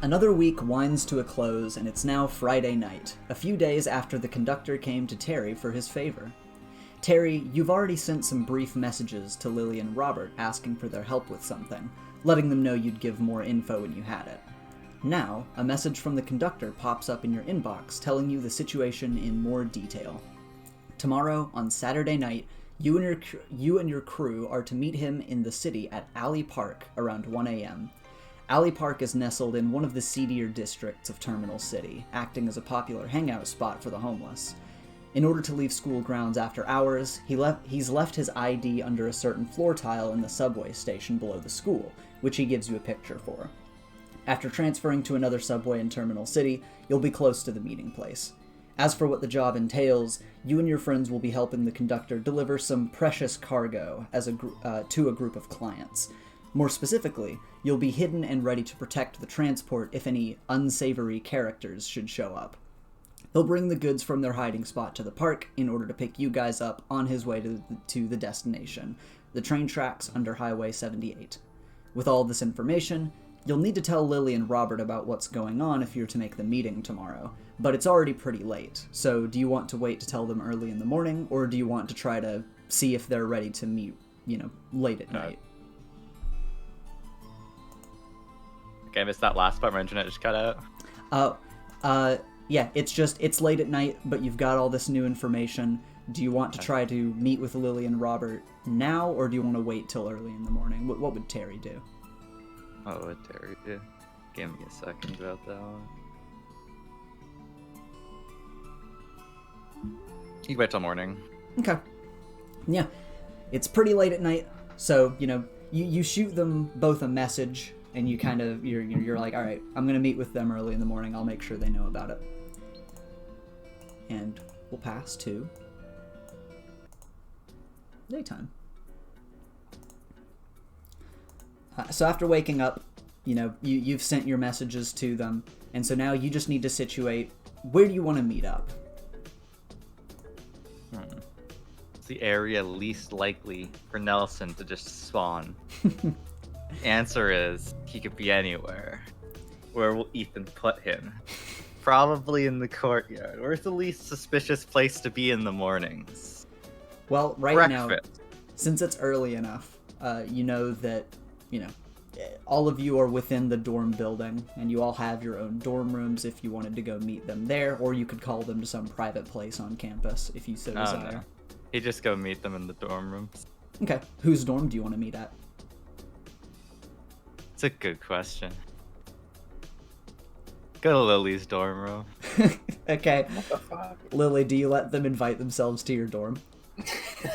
Another week winds to a close, and it's now Friday night, a few days after the conductor came to Terry for his favor. Terry, you've already sent some brief messages to Lily and Robert asking for their help with something, letting them know you'd give more info when you had it. Now, a message from the conductor pops up in your inbox telling you the situation in more detail. Tomorrow, on Saturday night, you and your crew are to meet him in the city at Alley Park around 1 a.m. Alley Park is nestled in one of the seedier districts of Terminal City, acting as a popular hangout spot for the homeless. In order to leave school grounds after hours, he's left his ID under a certain floor tile in the subway station below the school, which he gives you a picture for. After transferring to another subway in Terminal City, you'll be close to the meeting place. As for what the job entails, you and your friends will be helping the conductor deliver some precious cargo to a group of clients. More specifically, you'll be hidden and ready to protect the transport if any unsavory characters should show up. He'll bring the goods from their hiding spot to the park in order to pick you guys up on his way to the destination, the train tracks under Highway 78. With all this information, you'll need to tell Lily and Robert about what's going on if you're to make the meeting tomorrow, but it's already pretty late, so do you want to wait to tell them early in the morning, or do you want to try to see if they're ready to meet, late at night? Okay, I missed that last part. My internet just cut out. Yeah, it's late at night, but you've got all this new information. Do you want to try to meet with Lily and Robert now, or do you want to wait till early in the morning? What would Terry do? What would Terry do? Give me a second about that one. You can wait till morning. Okay. Yeah. It's pretty late at night, so, you shoot them both a message, and you kind of, you're like, all right, I'm going to meet with them early in the morning. I'll make sure they know about it. And we'll pass to daytime. So after waking up, you've sent your messages to them, and so now you just need to situate, where do you want to meet up? It's the area least likely for Nelson to just spawn. Answer is, he could be anywhere. Where will Ethan put him? Probably in the courtyard. Where's the least suspicious place to be in the mornings? Well, now, since it's early enough, you know that, all of you are within the dorm building, and you all have your own dorm rooms if you wanted to go meet them there, or you could call them to some private place on campus if you so desire. No. You just go meet them in the dorm rooms. Okay. Whose dorm do you want to meet at? It's a good question. Go to Lily's dorm room. Okay. Lily, do you let them invite themselves to your dorm?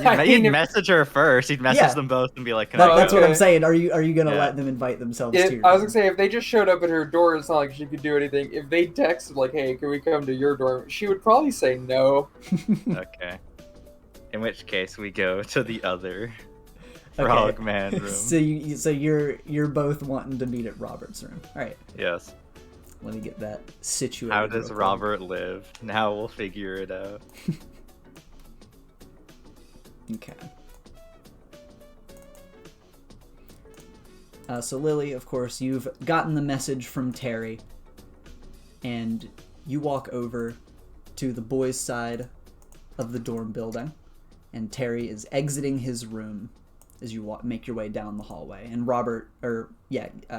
You'd message her first. He'd message them both and be like, that's what I'm saying. Are you gonna let them invite themselves to your dorm? I was gonna say, if they just showed up at her door, it's not like she could do anything. If they texted like, hey, can we come to your dorm? She would probably say no. Okay. In which case, we go to the other Frogman room. So you're both wanting to meet at Robert's room. All right. Yes. Let me get that situated. How does Robert live? Now we'll figure it out. Okay. So Lily, of course, you've gotten the message from Terry, and you walk over to the boys' side of the dorm building, and Terry is exiting his room as you make your way down the hallway. And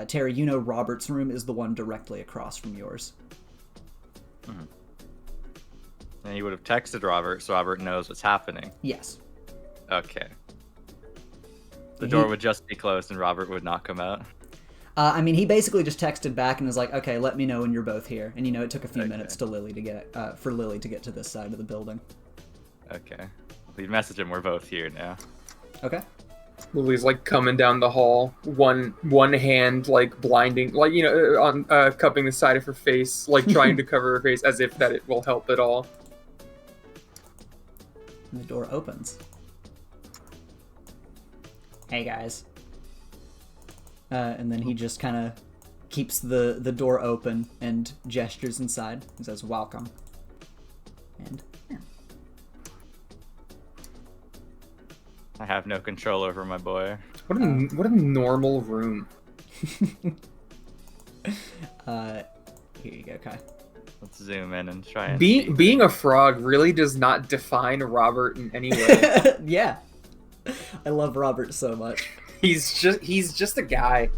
Terry, Robert's room is the one directly across from yours. Mm-hmm. And you would have texted Robert, so Robert knows what's happening. Yes. Okay. The door would just be closed and Robert would not come out? He basically just texted back and was like, okay, let me know when you're both here. And, it took a few minutes for Lily to get to this side of the building. Okay. We message him, we're both here now. Okay. Lily's coming down the hall, one hand blinding, on cupping the side of her face, trying to cover her face as if that it will help at all. And the door opens. Hey guys. And then he just kind of keeps the door open and gestures inside. He says, welcome. And yeah. I have no control over my boy. What a normal room. Here you go, Kai. Let's zoom in and try and see. Being a frog really does not define Robert in any way. Yeah. I love Robert so much. He's just a guy.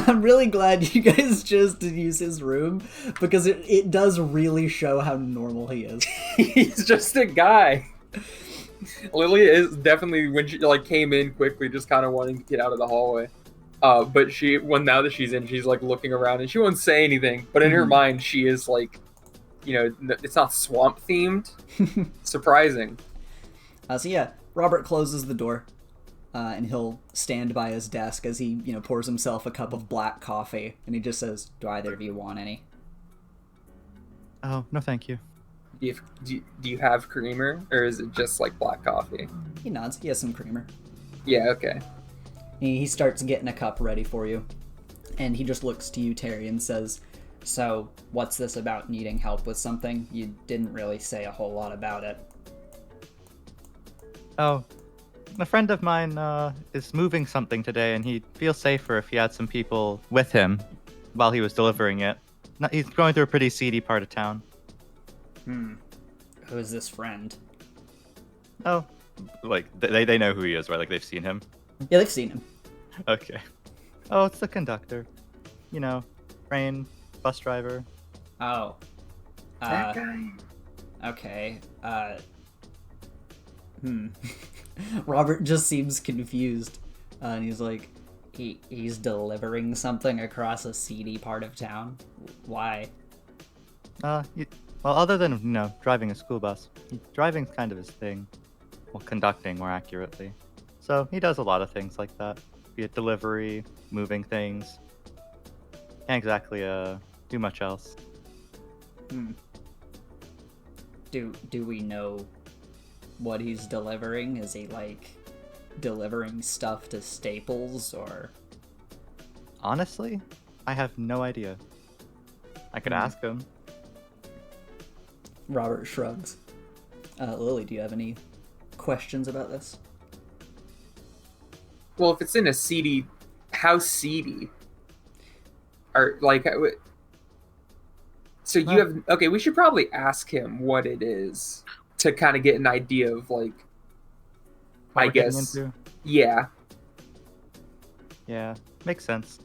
I'm really glad you guys chose to use his room because it does really show how normal he is. He's just a guy. Lily is definitely, when she came in quickly, just kind of wanting to get out of the hallway. But now that she's in, she's looking around and she won't say anything. But in her mind, she is it's not swamp themed. Surprising. So yeah, Robert closes the door, and he'll stand by his desk as he pours himself a cup of black coffee, and he just says, "Do either of you want any?" Oh, no, thank you. Do you have creamer, or is it just black coffee? He nods. He has some creamer. Yeah, okay. He starts getting a cup ready for you, and he just looks to you, Terry, and says, "So, what's this about needing help with something? You didn't really say a whole lot about it." Oh, a friend of mine is moving something today, and he'd feel safer if he had some people with him while he was delivering it. He's going through a pretty seedy part of town. Who is this friend? Oh, they know who he is, right? They've seen him? Yeah, they've seen him. Okay. Oh, it's the conductor. Train, bus driver. Oh. That guy? Okay. Robert just seems confused. And he's like, he's delivering something across a seedy part of town? Why? Well, other than, driving a school bus, driving's kind of his thing. Well, conducting, more accurately. So he does a lot of things like that. Be it delivery, moving things. Can't exactly do much else. Do we know what he's delivering? Is he delivering stuff to Staples or? Honestly, I have no idea. I could ask him. Robert shrugs. Lily, do you have any questions about this? Well, if it's in a seedy, how seedy? Or so you have okay. We should probably ask him what it is to kind of get an idea of I guess. Yeah. Yeah, makes sense.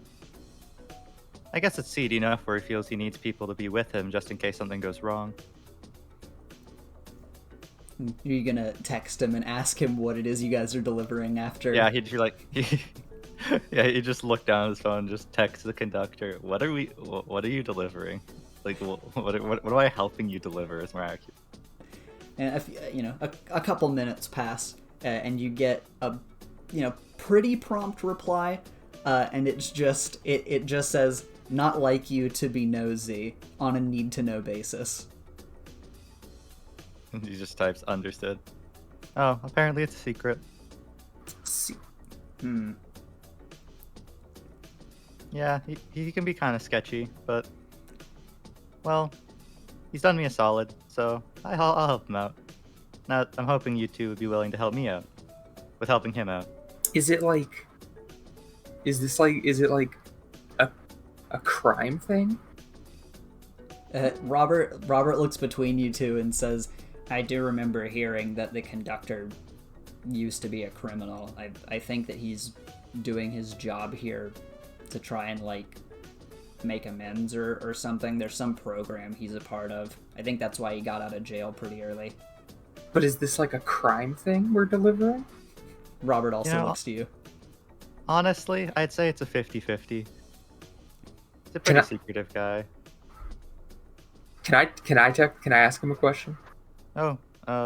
I guess it's seedy enough where he feels he needs people to be with him just in case something goes wrong. Are you gonna text him and ask him what it is you guys are delivering after? Yeah, he'd be he just look down at his phone and just text the conductor, what are you delivering? What am I helping you deliver is more accurate. And a couple minutes pass, and you get a pretty prompt reply, and it just says, "Not like you to be nosy," on a need-to-know basis. And he just types understood. Oh, apparently it's a secret. Yeah, he can be kind of sketchy, but well, he's done me a solid, so I'll help him out. Now I'm hoping you two would be willing to help me out with helping him out. Is it a crime thing? Robert looks between you two and says, "I do remember hearing that the conductor used to be a criminal. I think that he's doing his job here to try and make amends or something. There's some program he's a part of. I think that's why he got out of jail pretty early." But is this a crime thing we're delivering? Robert also looks to you. Honestly, I'd say it's a 50-50. He's a pretty secretive guy. Can I ask him a question? Oh,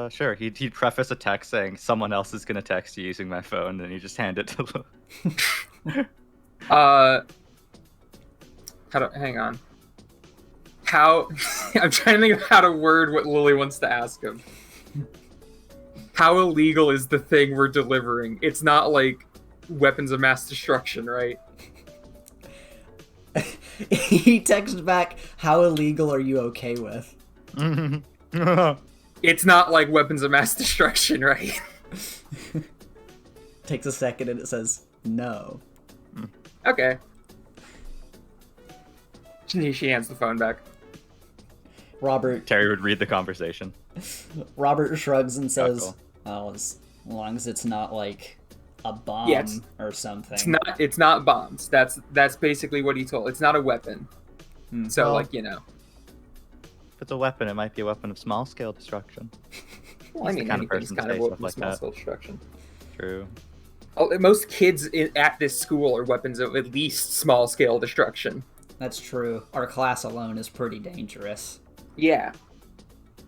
sure. He'd preface a text saying someone else is gonna text you using my phone, and you just hand it to him. Hang on. How I'm trying to think of how to word what Lily wants to ask him. How illegal is the thing we're delivering? It's not weapons of mass destruction, right? He texts back, "How illegal are you okay with?" It's not weapons of mass destruction, right? Takes a second and it says, "No." Okay. She hands the phone back. Robert Terry would read the conversation. Robert shrugs and says, Chuckle. "Well, as long as it's not like a bomb Yeah, or something." It's not bombs. That's basically what he told. It's not a weapon. So Well, like, you know. If it's a weapon, it might be a weapon of small scale destruction. Well, I He's the mean, kind of anything's person to kind of say stuff a like small that. scale destruction. True. Most kids at this school are weapons of at least small scale destruction. That's true. Our class alone is pretty dangerous. Yeah.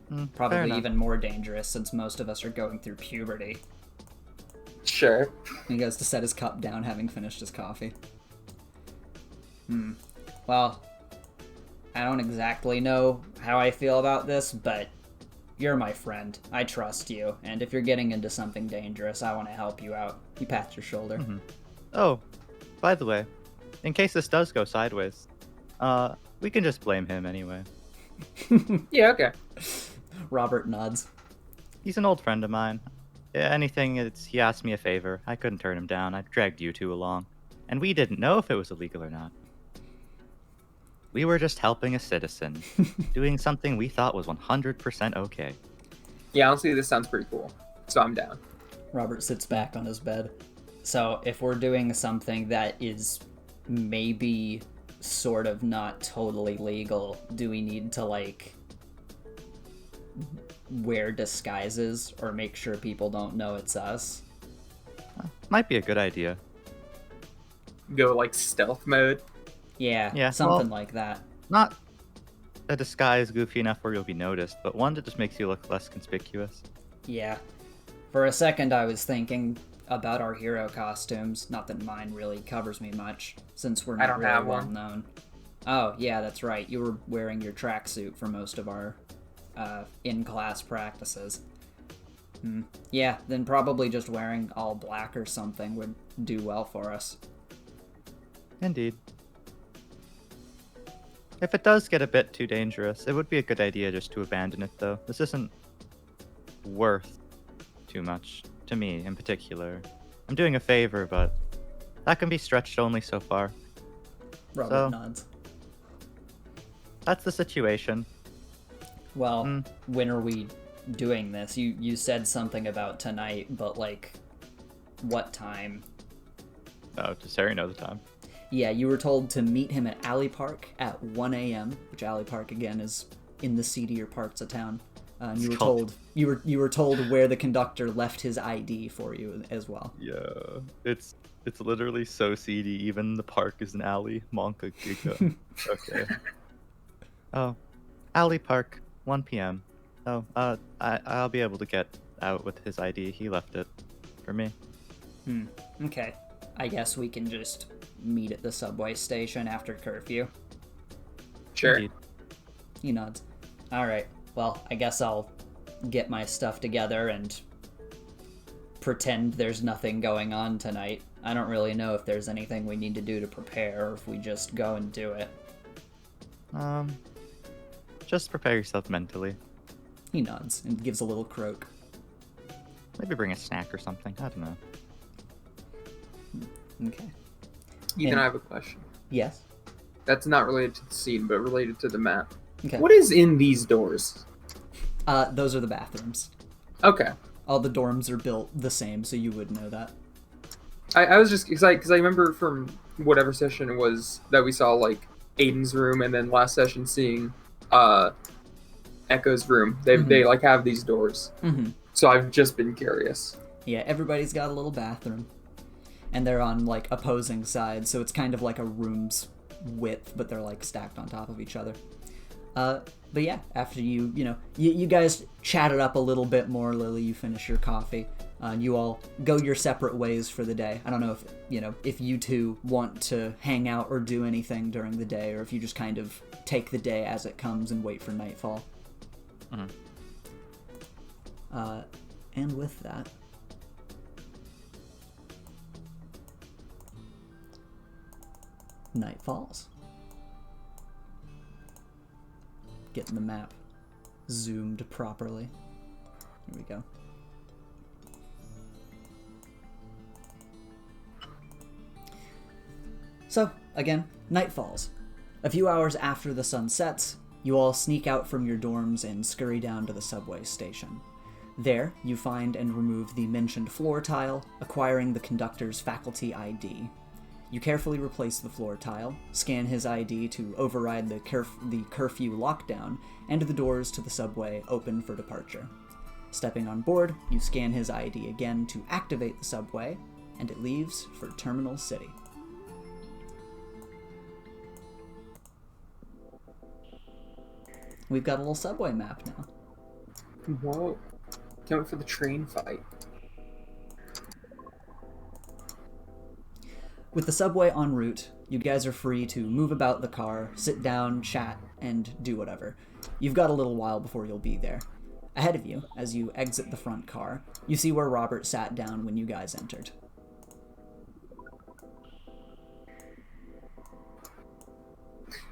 Fair Probably enough. even more dangerous since most of us are going through puberty. Sure. He goes to set his cup down, having finished his coffee. Well, I don't exactly know how I feel about this, but you're my friend. I trust you, and if you're getting into something dangerous, I want to help you out. He pats your shoulder. Oh, by the way, in case this does go sideways, we can just blame him anyway. Yeah, okay. Robert nods. He's an old friend of mine. He asked me a favor. I couldn't turn him down. I dragged you two along. And we didn't know if it was illegal or not. We were just helping a citizen, doing something we thought was 100% okay. Yeah, honestly, this sounds pretty cool. So I'm down. Robert sits back on his bed. So, if we're doing something that is maybe sort of not totally legal, do we need to, like, wear disguises or make sure people don't know it's us? Might be a good idea. Go like stealth mode. Yeah, something like that. Not a disguise goofy enough where you'll be noticed, but one that just makes you look less conspicuous. Yeah. For a second, I was thinking about our hero costumes. Not that mine really covers me much, since we're I not don't really have well one. known. Oh, yeah, that's right. You were wearing your tracksuit for most of our in-class practices. Yeah, then probably just wearing all black or something would do well for us. Indeed. If it does get a bit too dangerous, it would be a good idea just to abandon it, though. This isn't worth too much, to me in particular. I'm doing a favor, but that can be stretched only so far. Robert nods. That's the situation. Well, when are we doing this? You said something about tonight, but, like, what time? Oh, does Terry know the time? Yeah, you were told to meet him at Alley Park at 1 a.m., which Alley Park, again, is in the seedier parts of town. And you were told where the conductor left his ID for you as well. Yeah, it's literally so seedy. Even the park is an alley. Monka Giga. Okay. Oh, Alley Park, 1 p.m. Oh, I'll be able to get out with his ID. He left it for me. Okay. I guess we can just meet at the subway station after curfew. Sure. Indeed. He nods. Alright, well, I guess I'll get my stuff together and pretend there's nothing going on tonight. I don't really know if there's anything we need to do to prepare, or if we just go and do it. Just prepare yourself mentally. He nods and gives a little croak. Maybe bring a snack or something. I don't know. Okay. Ethan, And- I have a question. Yes? That's not related to the scene, but related to the map. Okay. What is in these doors? Those are the bathrooms. Okay. All the dorms are built the same, so you would know that. I was just excited because I remember from whatever session it was that we saw like Aiden's room, and then last session seeing Echo's room. They like have these doors. Mm-hmm. So I've just been curious. Yeah, everybody's got a little bathroom. And they're on, like, opposing sides, so it's kind of like a room's width, but they're, like, stacked on top of each other. But yeah, after you guys chatted up a little bit more, Lily, you finish your coffee. You all go your separate ways for the day. I don't know if you two want to hang out or do anything during the day, or if you just kind of take the day as it comes and wait for nightfall. And with that, night falls. Getting the map zoomed properly. Here we go. So, again, night falls. A few hours after the sun sets, you all sneak out from your dorms and scurry down to the subway station. There, you find and remove the mentioned floor tile, acquiring the conductor's faculty ID. You carefully replace the floor tile, scan his ID to override the curfew lockdown, and the doors to the subway open for departure. Stepping on board, you scan his ID again to activate the subway, and it leaves for Terminal City. We've got a little subway map now. Whoa. Can't wait for the train fight. With the subway en route, you guys are free to move about the car, sit down, chat, and do whatever. You've got a little while before you'll be there. Ahead of you, as you exit the front car, you see where Robert sat down when you guys entered.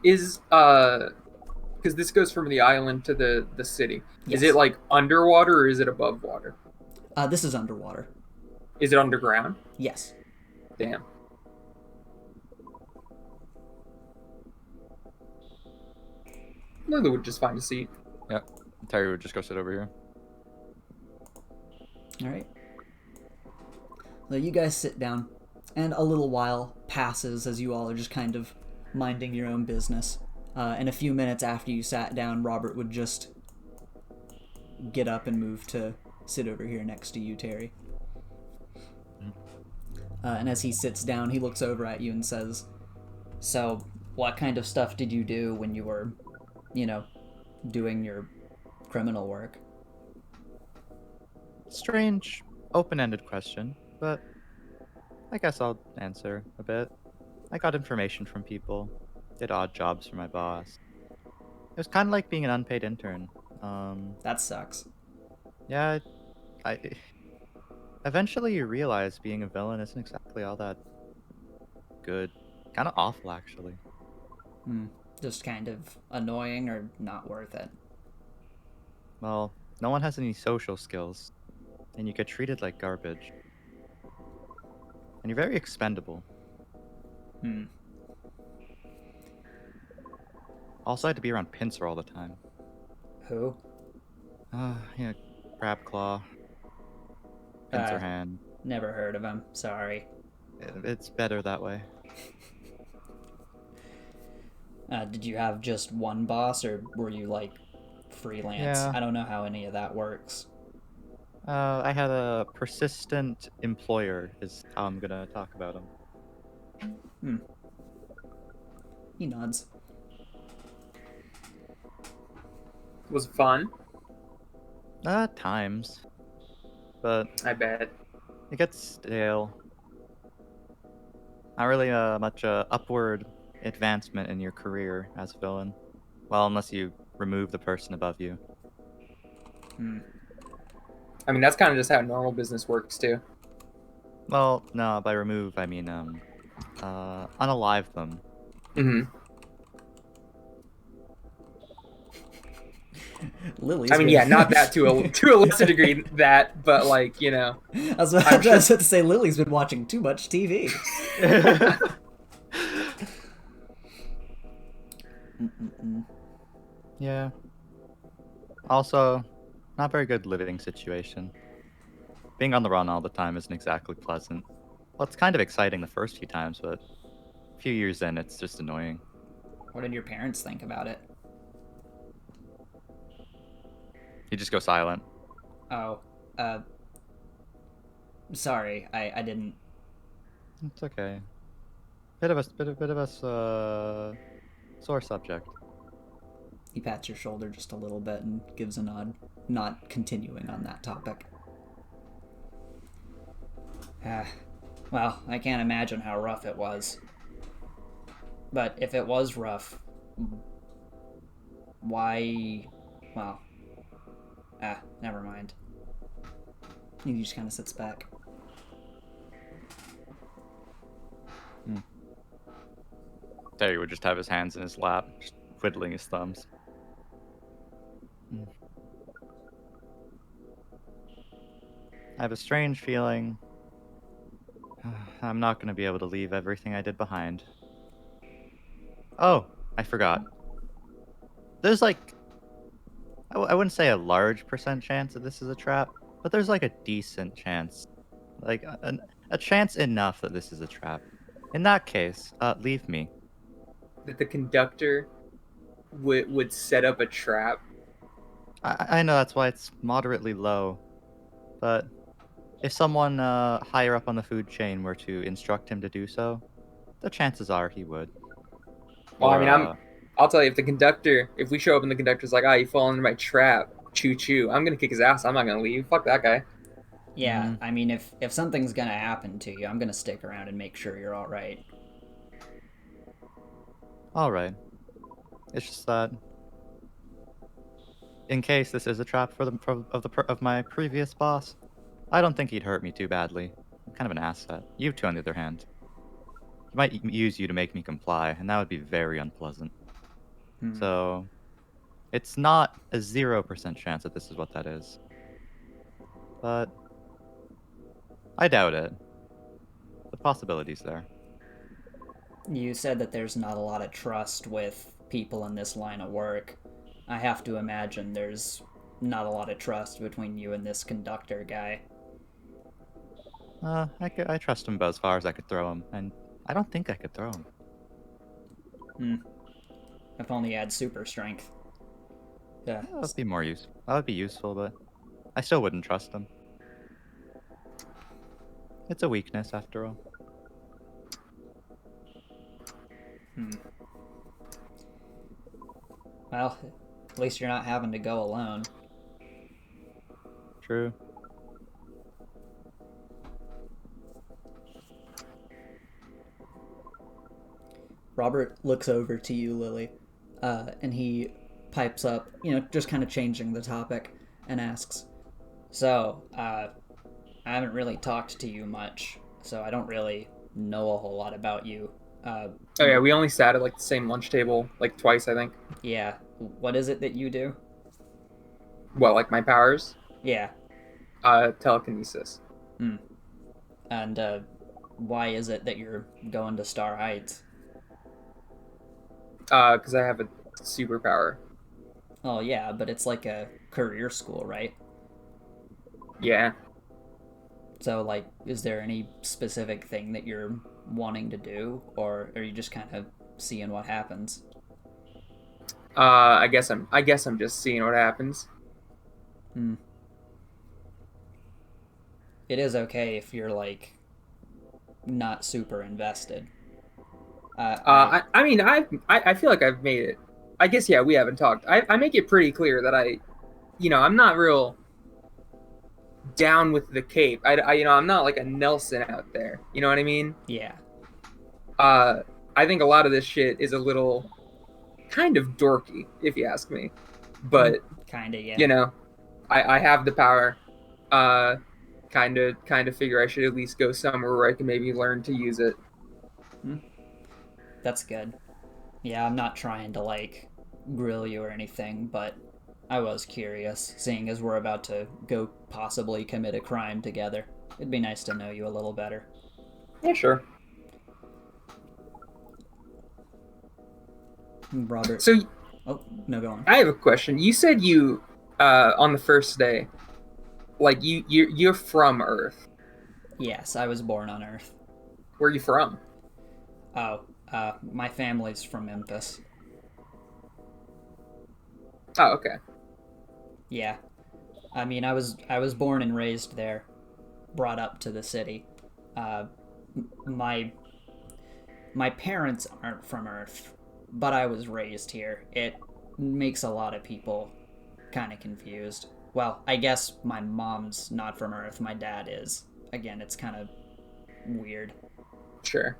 Is, because this goes from the island to the city. Yes. Is it, like, underwater or is it above water? This is underwater. Is it underground? Yes. Damn. Lily would just find a seat. Yep. Terry would just go sit over here. Alright. So you guys sit down, and a little while passes as you all are just kind of minding your own business. And a few minutes after you sat down, Robert would just get up and move to sit over here next to you, Terry. And as he sits down, he looks over at you and says, "So, what kind of stuff did you do when you were, doing your criminal work?" Strange, open-ended question, but I guess I'll answer a bit. I got information from people, did odd jobs for my boss. It was kind of like being an unpaid intern. That sucks. Yeah, I eventually you realize being a villain isn't exactly all that good. Kind of awful, actually. Just kind of annoying or not worth it. Well, no one has any social skills, and you get treated like garbage. And you're very expendable. Also, I had to be around Pincer all the time. Who? Yeah, Crab Claw. Pincer Hand. Never heard of him. Sorry. It's better that way. Did you have just one boss, or were you, like, freelance? Yeah. I don't know how any of that works. I had a persistent employer, is how I'm gonna talk about him. He nods. Was it fun? At times. But I bet. it gets stale. Not really much upward advancement in your career as a villain. Well, unless you remove the person above you. I mean, that's kind of just how normal business works, too. Well, no, by remove, I mean, unalive them. Mm-hmm. Lily's I mean, yeah, not that to a lesser degree, that, but, like, I was about to say Lily's been watching too much TV. Yeah. Also, not very good living situation. Being on the run all the time isn't exactly pleasant. Well, it's kind of exciting the first few times, but a few years in, it's just annoying. What did your parents think about it? You just go silent. Oh, sorry, I didn't. It's okay. Bit of a sore subject. He pats your shoulder just a little bit and gives a nod, not continuing on that topic. Well, I can't imagine how rough it was. But if it was rough, why... Well... never mind. He just kind of sits back. Terry would just have his hands in his lap, just twiddling his thumbs. I have a strange feeling I'm not going to be able to leave everything I did behind. Oh, I forgot. There's like, I wouldn't say a large percent chance that this is a trap, but there's like a decent chance. Like, a chance enough that this is a trap. In that case, leave me. That the conductor would set up a trap. I know that's why it's moderately low, but if someone higher up on the food chain were to instruct him to do so, the chances are he would. Well, I Or, mean, I'll tell you, if we show up and the conductor's like, you fall into my trap, choo choo, I'm gonna kick his ass. I'm not gonna leave. Fuck that guy. Yeah, I mean, if something's gonna happen to you, I'm gonna stick around and make sure you're all right. alright. It's just that, in case this is a trap of my previous boss, I don't think he'd hurt me too badly. I'm kind of an asset. You two, on the other hand, he might use you to make me comply, and that would be very unpleasant. So, it's not a 0% chance that this is what that is. But I doubt it. The possibility's there. You said that there's not a lot of trust with people in this line of work. I have to imagine there's not a lot of trust between you and this conductor guy. I trust him about as far as I could throw him, and I don't think I could throw him. If only you had super strength. Yeah. That would be more useful. That would be useful, but I still wouldn't trust him. It's a weakness, after all. Well, at least you're not having to go alone. True. Robert looks over to you, Lily, and he pipes up, just kind of changing the topic, and asks, So, I haven't really talked to you much, so I don't really know a whole lot about you. Oh yeah, we only sat at like the same lunch table like twice, I think. Yeah, what is it that you do? Well, like my powers, Yeah, telekinesis. and why is it that you're going to Star Heights? Because I have a superpower. Oh yeah, but it's like a career school, right? Yeah. So, like, is there any specific thing that you're wanting to do, or are you just kind of seeing what happens? I guess I'm just seeing what happens. It is okay if you're like not super invested. I mean, I feel like I've made it. I guess yeah, we haven't talked. I make it pretty clear that I'm not real down with the cape. I'm not like a Nelson out there. You know what I mean? Yeah. I think a lot of this shit is a little kind of dorky, if you ask me. But Kinda, yeah. I have the power. Kind of figure I should at least go somewhere where I can maybe learn to use it. That's good. Yeah, I'm not trying to like grill you or anything, but I was curious, seeing as we're about to go possibly commit a crime together. It'd be nice to know you a little better. Yeah, sure. Robert. So, oh no, go on. I have a question. You said you on the first day, like you're from Earth. Yes, I was born on Earth. Where are you from? Oh, my family's from Memphis. Oh, okay. Yeah. I mean, I was born and raised there, brought up to the city. My parents aren't from Earth, but I was raised here. It makes a lot of people kind of confused. Well, I guess my mom's not from Earth, my dad is. Again, it's kind of weird. Sure.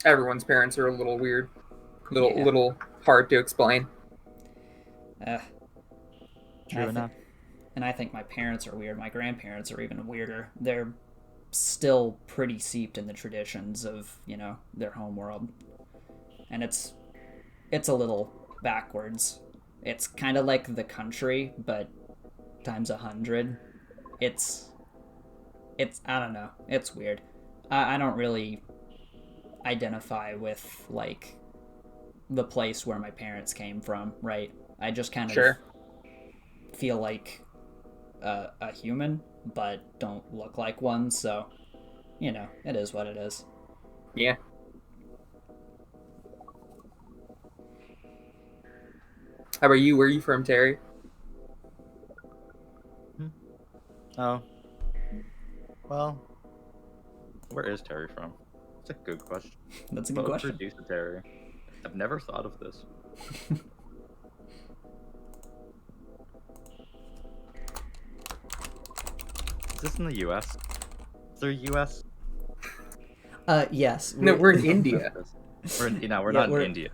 Everyone's parents are a little weird. Little hard to explain. True enough. And I think my parents are weird. My grandparents are even weirder. They're still pretty steeped in the traditions of, their home world. And it's a little backwards. It's kind of like the country, but times 100. It's I don't know. It's weird. I don't really identify with like the place where my parents came from, right? I just kind of Sure. feel like a human, but don't look like one. So, it is what it is. Yeah. How about you? Where are you from, Terry? Oh, well, where is Terry from? It's a good question. That's a good What question. producer Terry? I've never thought of this. Is this in the U.S.? Is there a U.S.? Yes. No, we're in India. We're not in India.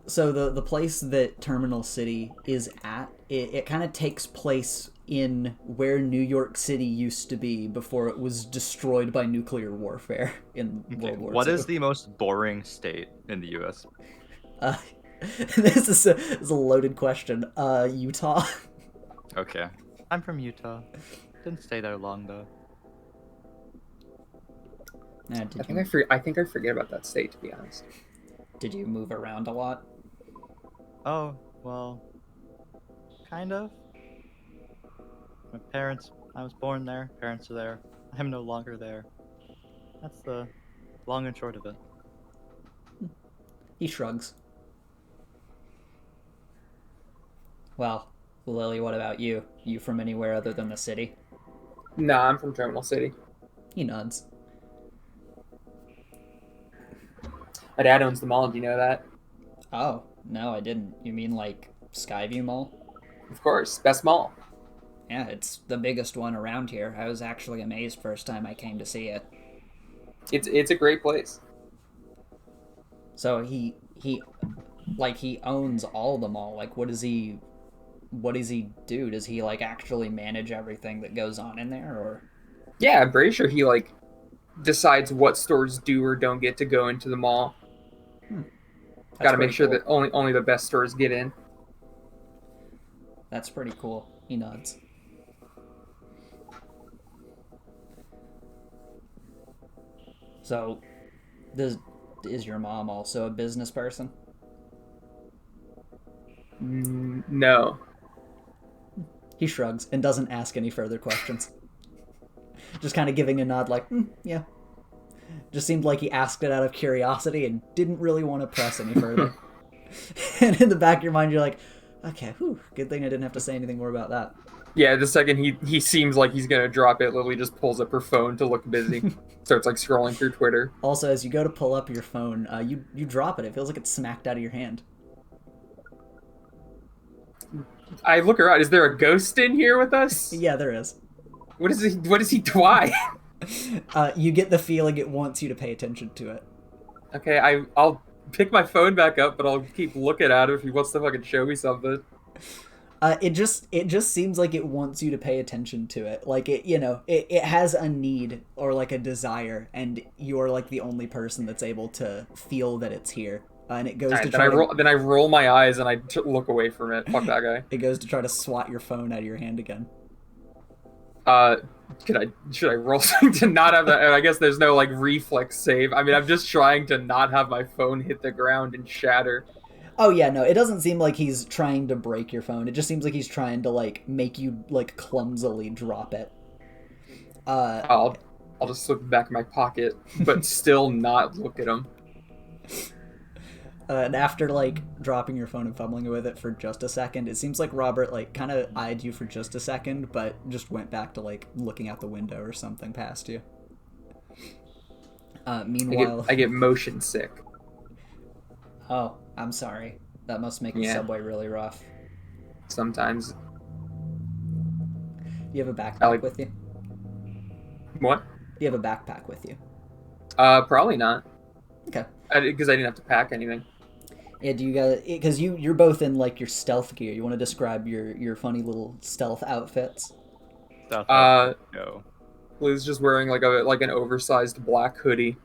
So the place that Terminal City is at, it kind of takes place in where New York City used to be before it was destroyed by nuclear warfare in World War II. What is the most boring state in the U.S.? This is a loaded question. Utah. Okay. I'm from Utah. Didn't stay there long though. I think I forget about that state, to be honest. Did you move around a lot? Oh, well, kind of. My parents, I was born there, parents are there. I'm no longer there. That's the long and short of it. He shrugs. Well, Lily, what about you? You from anywhere other than the city? Nah, I'm from Terminal City. He nods. My dad owns the mall. Do you know that? Oh, no, I didn't. You mean like Skyview Mall? Of course, best mall. Yeah, it's the biggest one around here. I was actually amazed first time I came to see it. It's a great place. So he owns all the mall. Like what does he do? Does he like actually manage everything that goes on in there, or? Yeah, I'm pretty sure he like decides what stores do or don't get to go into the mall. Got to make sure that only the best stores get in. That's pretty cool. He nods. So, is your mom also a business person? No. He shrugs and doesn't ask any further questions. Just kind of giving a nod like, yeah. Just seemed like he asked it out of curiosity and didn't really want to press any further. And in the back of your mind, you're like, okay, good thing I didn't have to say anything more about that. Yeah, the second he seems like he's gonna drop it, Lily just pulls up her phone to look busy. Starts like scrolling through Twitter. Also, as you go to pull up your phone, you drop it. It feels like it's smacked out of your hand. I look around. Is there a ghost in here with us? Yeah, there is. What is he? What is he? Why? You get the feeling it wants you to pay attention to it. Okay, I'll pick my phone back up, but I'll keep looking at him if he wants to fucking show me something. It just seems like it wants you to pay attention to it. Like it has a need or like a desire, and you're like the only person that's able to feel that it's here. And it goes to try then I roll my eyes and I look away from it. Fuck that guy. It goes to try to swat your phone out of your hand again. Should I roll something to not have that? I guess there's no like reflex save. I mean, I'm just trying to not have my phone hit the ground and shatter. Oh yeah, no, it doesn't seem like he's trying to break your phone. It just seems like he's trying to like make you like clumsily drop it. I'll just slip it back in my pocket, but still not look at him. And after like dropping your phone and fumbling with it for just a second, it seems like Robert like kind of eyed you for just a second, but just went back to like looking out the window or something past you. Meanwhile, I get motion sick. Oh, I'm sorry. That must make the subway really rough. Sometimes. You have a backpack with you? What? Do you have a backpack with you? Probably not. Okay. Because I didn't have to pack anything. Yeah, do you guys... Because you're both in, like, your stealth gear. You want to describe your funny little stealth outfits? No. Liz just wearing, like, an oversized black hoodie.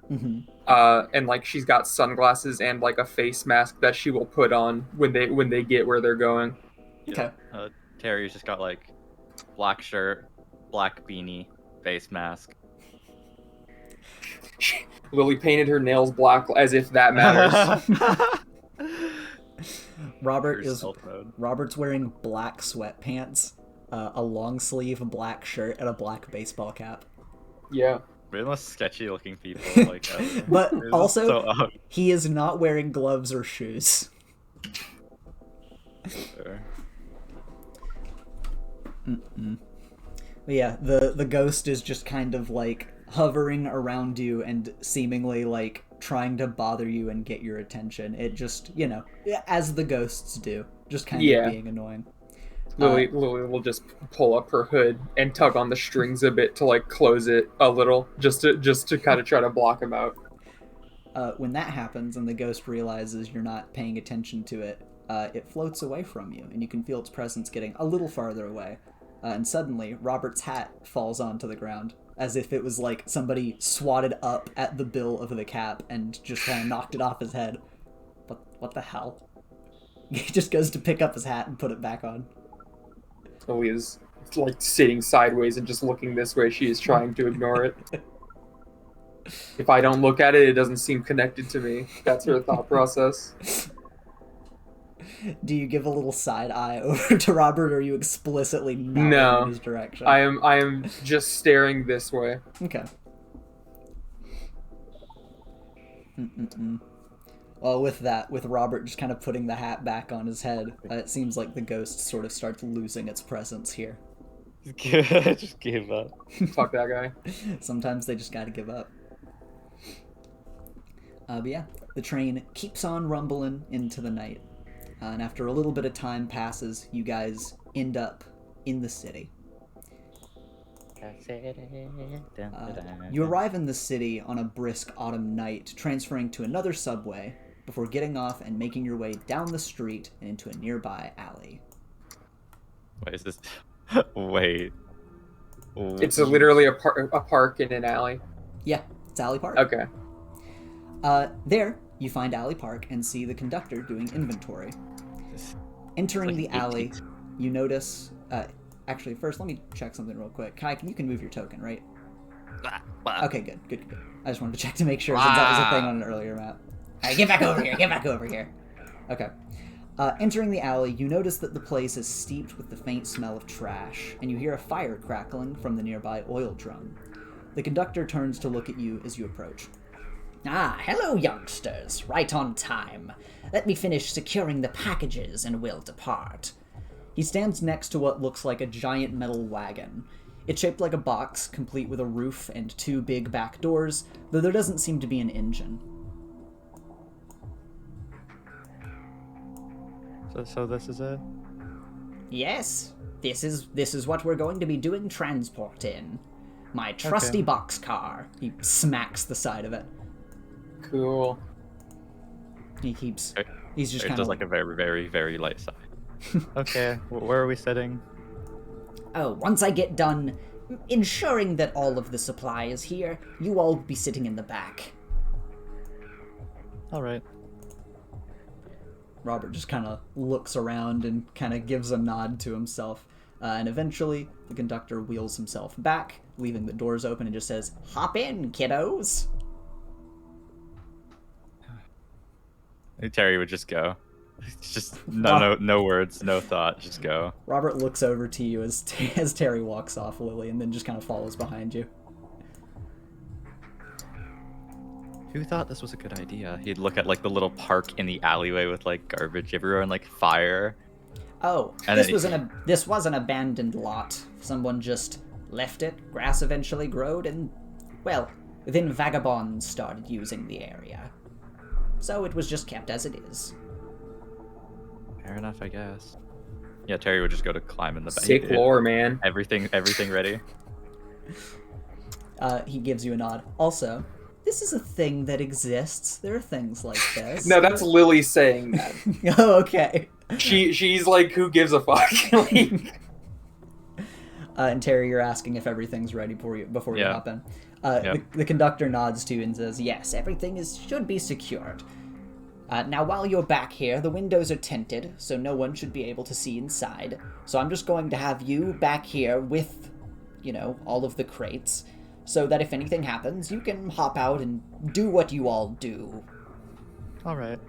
Mm-hmm. And, like, she's got sunglasses and, like, a face mask that she will put on when they get where they're going. Okay. Terry's just got, like, black shirt, black beanie, face mask. Lily painted her nails black as if that matters. Robert's wearing black sweatpants, a long sleeve black shirt, and a black baseball cap. Yeah. Way less sketchy looking people like that. But also, he is not wearing gloves or shoes. Sure. But yeah, the ghost is just kind of like hovering around you and seemingly like trying to bother you and get your attention. It just, as the ghosts do, just kind of being annoying. Lily will just pull up her hood and tug on the strings a bit to like close it a little, just to kind of try to block him out. When that happens and the ghost realizes you're not paying attention to it, it floats away from you, and you can feel its presence getting a little farther away. And suddenly, Robert's hat falls onto the ground, as if it was like somebody swatted up at the bill of the cap and just kind of knocked it off his head. What the hell? He just goes to pick up his hat and put it back on. Lily is like sitting sideways and just looking this way. She is trying to ignore it. If I don't look at it, it doesn't seem connected to me. That's her thought process. Do you give a little side eye over to Robert, or are you explicitly not in his direction? I am just staring this way. Okay. Well, with Robert just kind of putting the hat back on his head, it seems like the ghost sort of starts losing its presence here. Just give up. Fuck that guy. Sometimes they just gotta give up. But yeah, the train keeps on rumbling into the night. And after a little bit of time passes, you guys end up in the city. You arrive in the city on a brisk autumn night, transferring to another subway before getting off and making your way down the street and into a nearby alley. Wait, is this... Wait. It's literally a park in an alley. Yeah, it's Alley Park. Okay. There, you find Alley Park and see the conductor doing inventory. Entering the alley, you notice... actually, first, let me check something real quick. Kai, you can move your token, right? Okay, good. I just wanted to check to make sure, since that was a thing on an earlier map. All right, get back over here. Okay. Entering the alley, you notice that the place is steeped with the faint smell of trash, and you hear a fire crackling from the nearby oil drum. The conductor turns to look at you as you approach. Ah, hello, youngsters. Right on time. Let me finish securing the packages and we'll depart. He stands next to what looks like a giant metal wagon. It's shaped like a box, complete with a roof and two big back doors, though there doesn't seem to be an engine. So this is it? Yes, this is what we're going to be doing transport in. My trusty boxcar. He smacks the side of it. Cool. He's just kind of... It does like a very, very, very light sigh. Okay, where are we sitting? Oh, once I get done ensuring that all of the supply is here, you all will be sitting in the back. Alright. Robert just kind of looks around and kind of gives a nod to himself. And eventually, the conductor wheels himself back, leaving the doors open and just says, "Hop in, kiddos." Terry would just go. Just no words, no thought, just go. Robert looks over to you as Terry walks off, Lily, and then just kind of follows behind you. Who thought this was a good idea? He'd look at like the little park in the alleyway with like garbage everywhere and like fire. Oh, and this was an abandoned lot. Someone just left it. Grass eventually growed, and well, then vagabonds started using the area. So it was just kept as it is. Fair enough, I guess. Yeah, Terry would just go to climb in the back. Sick lore, man. Everything ready. He gives you a nod. Also, this is a thing that exists. There are things like this. No, that's Lily saying that. Oh, okay. She's like, who gives a fuck? And Terry, you're asking if everything's ready before you hop in. The conductor nods to you and says, "Yes, everything should be secured. Now, while you're back here, the windows are tinted, so no one should be able to see inside. So I'm just going to have you back here with, all of the crates. so that if anything happens, you can hop out and do what you all do. All right.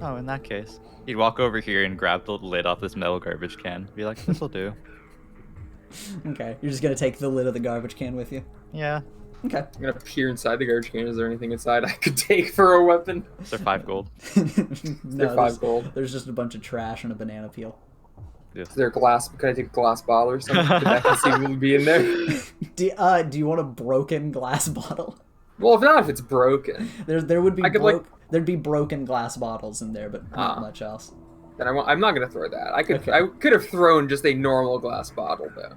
Oh, in that case, he'd walk over here and grab the lid off this metal garbage can. Be like, this'll do. Okay, you're just gonna take the lid of the garbage can with you? Yeah. Okay. I'm gonna peer inside the garbage can. Is there anything inside I could take for a weapon? Is there 5 gold? They're 5 gold. There's just a bunch of trash and a banana peel. Is there glass? Could I take a glass bottle or something? Could that conceivably be in there? Do you want a broken glass bottle? Well, if it's broken. There would be I could, there'd be broken glass bottles in there, but not much else. Then I'm not gonna throw that. I Okay. could have thrown just a normal glass bottle though.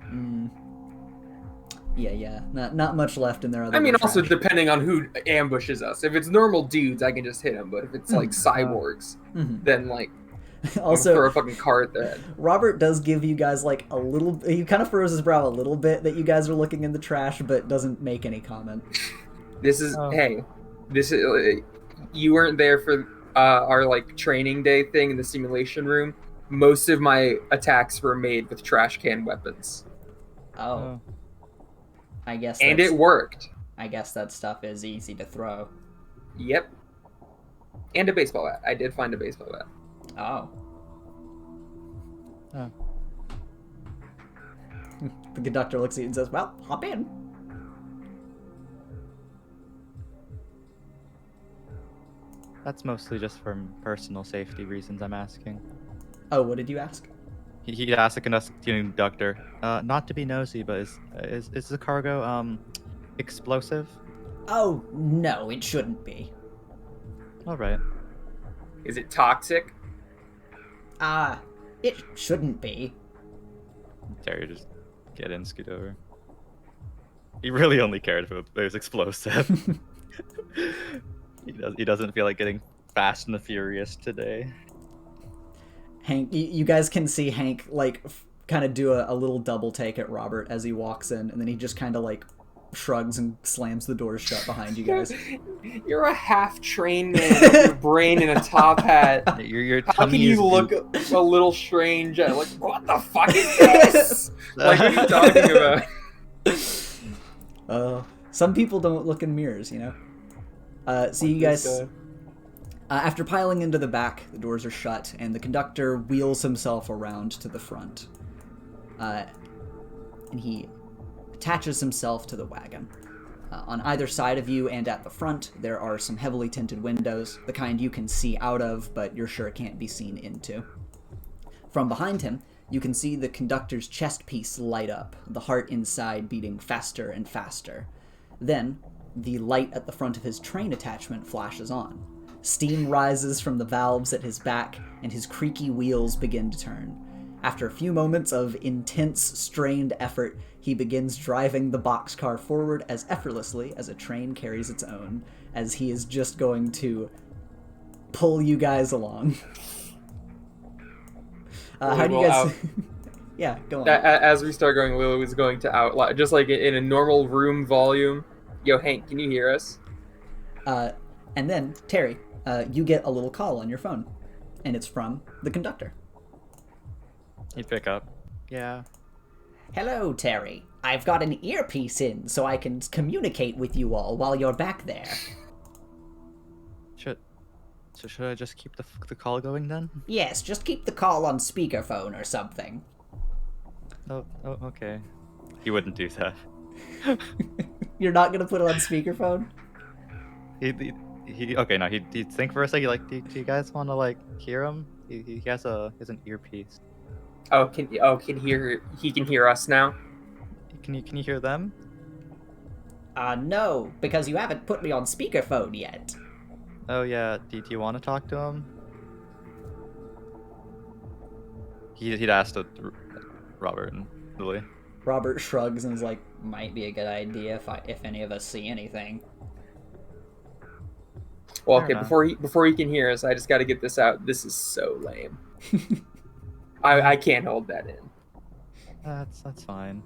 Yeah. Not much left in there. I mean, also depending on who ambushes us. If it's normal dudes, I can just hit them. But if it's like cyborgs, then like also throw a fucking car at their head. Robert does give you guys like a little. He kind of furrows his brow a little bit that you guys are looking in the trash, but doesn't make any comment. This is you weren't there for our like training day thing in the simulation room. Most of my attacks were made with trash can weapons. Oh. I guess. And it worked. I guess that stuff is easy to throw. Yep. And a baseball bat. I did find a baseball bat. Oh. The conductor looks at you and says, "Well, hop in." That's mostly just for personal safety reasons I'm asking. Oh, what did you ask? He asked the conductor, not to be nosy, but is the cargo explosive? Oh, no, it shouldn't be. All right. Is it toxic? It shouldn't be. Terry, just get in, scoot over. He really only cared if it was explosive. He doesn't feel like getting Fast and the Furious today. Hank, you guys can see Hank like kind of do a little double take at Robert as he walks in, and then he just kind of like shrugs and slams the doors shut behind you guys. You're a half-trained man with your brain in a top hat. Your How can tummy you is look a little strange at, like, what the fuck is this? Like, what are you talking about? Some people don't look in mirrors, you know? So you guys... after piling into the back, the doors are shut, and the conductor wheels himself around to the front. And he attaches himself to the wagon. On either side of you and at the front, there are some heavily tinted windows, the kind you can see out of, but you're sure can't be seen into. From behind him, you can see the conductor's chest piece light up, the heart inside beating faster and faster. Then, the light at the front of his train attachment flashes on. Steam rises from the valves at his back, and his creaky wheels begin to turn. After a few moments of intense, strained effort, he begins driving the boxcar forward as effortlessly as a train carries its own, as he is just going to pull you guys along. How do you guys... Yeah, go on. As we start going, Lily was going to out, just like in a normal room volume. Yo, Hank, can you hear us? And then, Terry, you get a little call on your phone, and it's from the conductor. He'd pick up. Yeah. Hello, Terry. I've got an earpiece in so I can communicate with you all while you're back there. Should I just keep the call going then? Yes, just keep the call on speakerphone or something. Oh, okay. He wouldn't do that. You're not gonna put it on speakerphone? Okay, no, he'd think for a second, like, do you guys want to, like, hear him? He has an earpiece. He can hear us now? Can you hear them? No, because you haven't put me on speakerphone yet. Oh yeah, do you want to talk to him? He'd asked Robert and Lily. Robert shrugs and is like, might be a good idea if any of us see anything. Well, okay, before he can hear us, I just got to get this out. This is so lame. I can't hold that in. That's fine.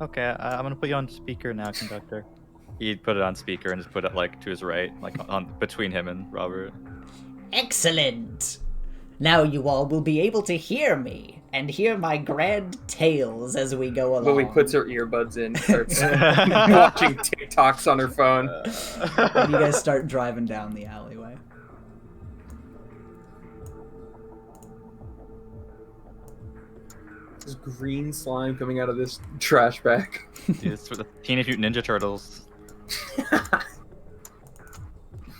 Okay, I'm gonna put you on speaker now, conductor. He'd put it on speaker and just put it like to his right, like on between him and Robert. Excellent. Now you all will be able to hear me and hear my grand tales as we go along. Lily puts her earbuds in, starts watching TikToks on her phone. And you guys start driving down the alleyway. There's green slime coming out of this trash bag. It's for the Teenage Mutant Ninja Turtles.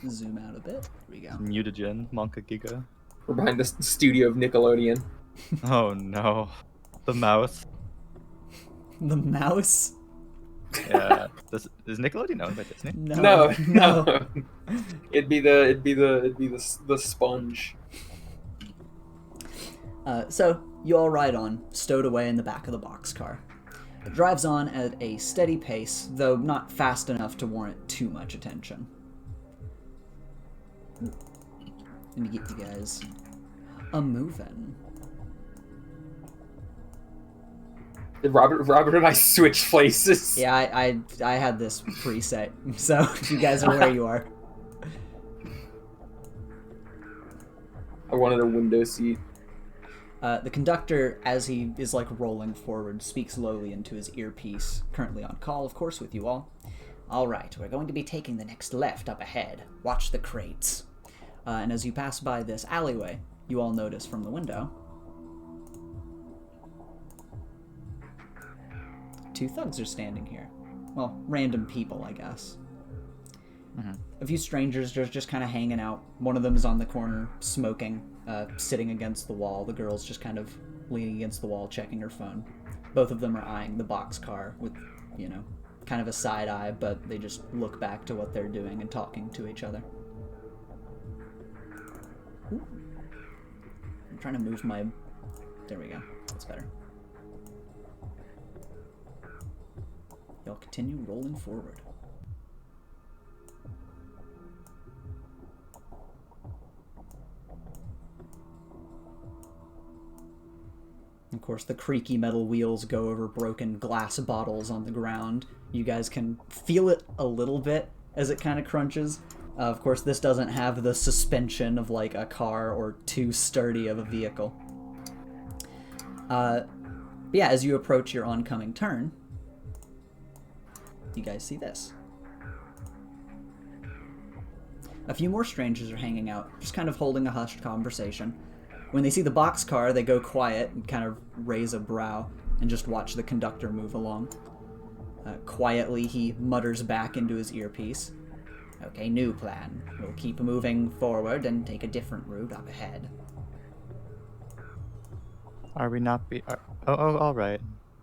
Zoom out a bit. Here we go. Mutagen, Monka Giga. We're behind the studio of Nickelodeon. Oh no. The mouse. The mouse? Yeah. Is Nickelodeon owned by Disney? No. It'd be the sponge. So, you all ride on, stowed away in the back of the boxcar. It drives on at a steady pace, though not fast enough to warrant too much attention. Let me get you guys a-movin'. Did Robert and I switch places? Yeah, I had this preset, so you guys are where you are. I wanted a window seat. The conductor, as he is like rolling forward, speaks lowly into his earpiece, currently on call, of course, with you all. All right, we're going to be taking the next left up ahead. Watch the crates. And as you pass by this alleyway, you all notice from the window 2 thugs are standing here. Well, random people, I guess. Mm-hmm. A few strangers just kind of hanging out. One of them is on the corner, smoking, sitting against the wall. The girl's just kind of leaning against the wall, checking her phone. Both of them are eyeing the boxcar with, kind of a side eye, but they just look back to what they're doing and talking to each other. Ooh. I'm trying to move my... There we go. That's better. Y'all continue rolling forward. Of course, the creaky metal wheels go over broken glass bottles on the ground. You guys can feel it a little bit as it kind of crunches. Of course, this doesn't have the suspension of like a car or too sturdy of a vehicle. But yeah, as you approach your oncoming turn, you guys see this. A few more strangers are hanging out, just kind of holding a hushed conversation. When they see the boxcar, they go quiet and kind of raise a brow and just watch the conductor move along. Quietly, he mutters back into his earpiece. Okay, new plan. We'll keep moving forward and take a different route up ahead. Are we not be... all right.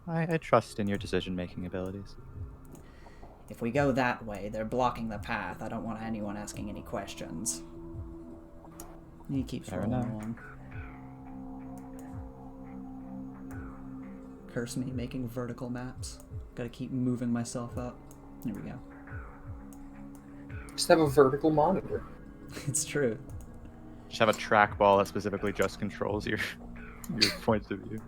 I trust in your decision-making abilities. If we go that way, they're blocking the path. I don't want anyone asking any questions. He keeps rolling along. Curse me, making vertical maps. Gotta keep moving myself up. There we go. Just have a vertical monitor. It's true. Just have a trackball that specifically just controls your points of view.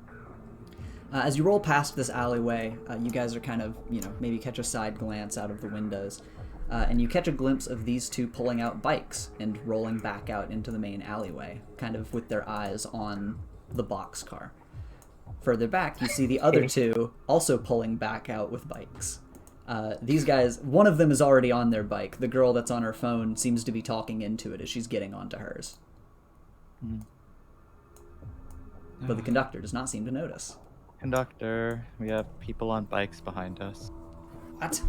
As you roll past this alleyway, you guys are kind of, maybe catch a side glance out of the windows. And you catch a glimpse of these two pulling out bikes and rolling back out into the main alleyway, kind of with their eyes on the boxcar. Further back, you see the other two also pulling back out with bikes. These guys, one of them is already on their bike. The girl that's on her phone seems to be talking into it as she's getting onto hers. Mm. But the conductor does not seem to notice. Conductor, we have people on bikes behind us. What?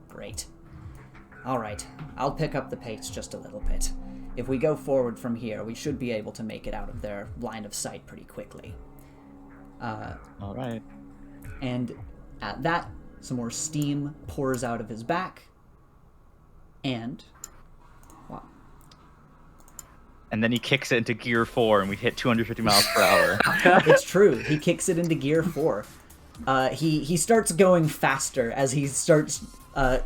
Great. Alright, I'll pick up the pace just a little bit. If we go forward from here, we should be able to make it out of their line of sight pretty quickly. Alright. And at that, some more steam pours out of his back. And... Wow. And then he kicks it into gear 4 and we hit 250 miles per hour. It's true. He kicks it into gear 4. He starts going faster as he starts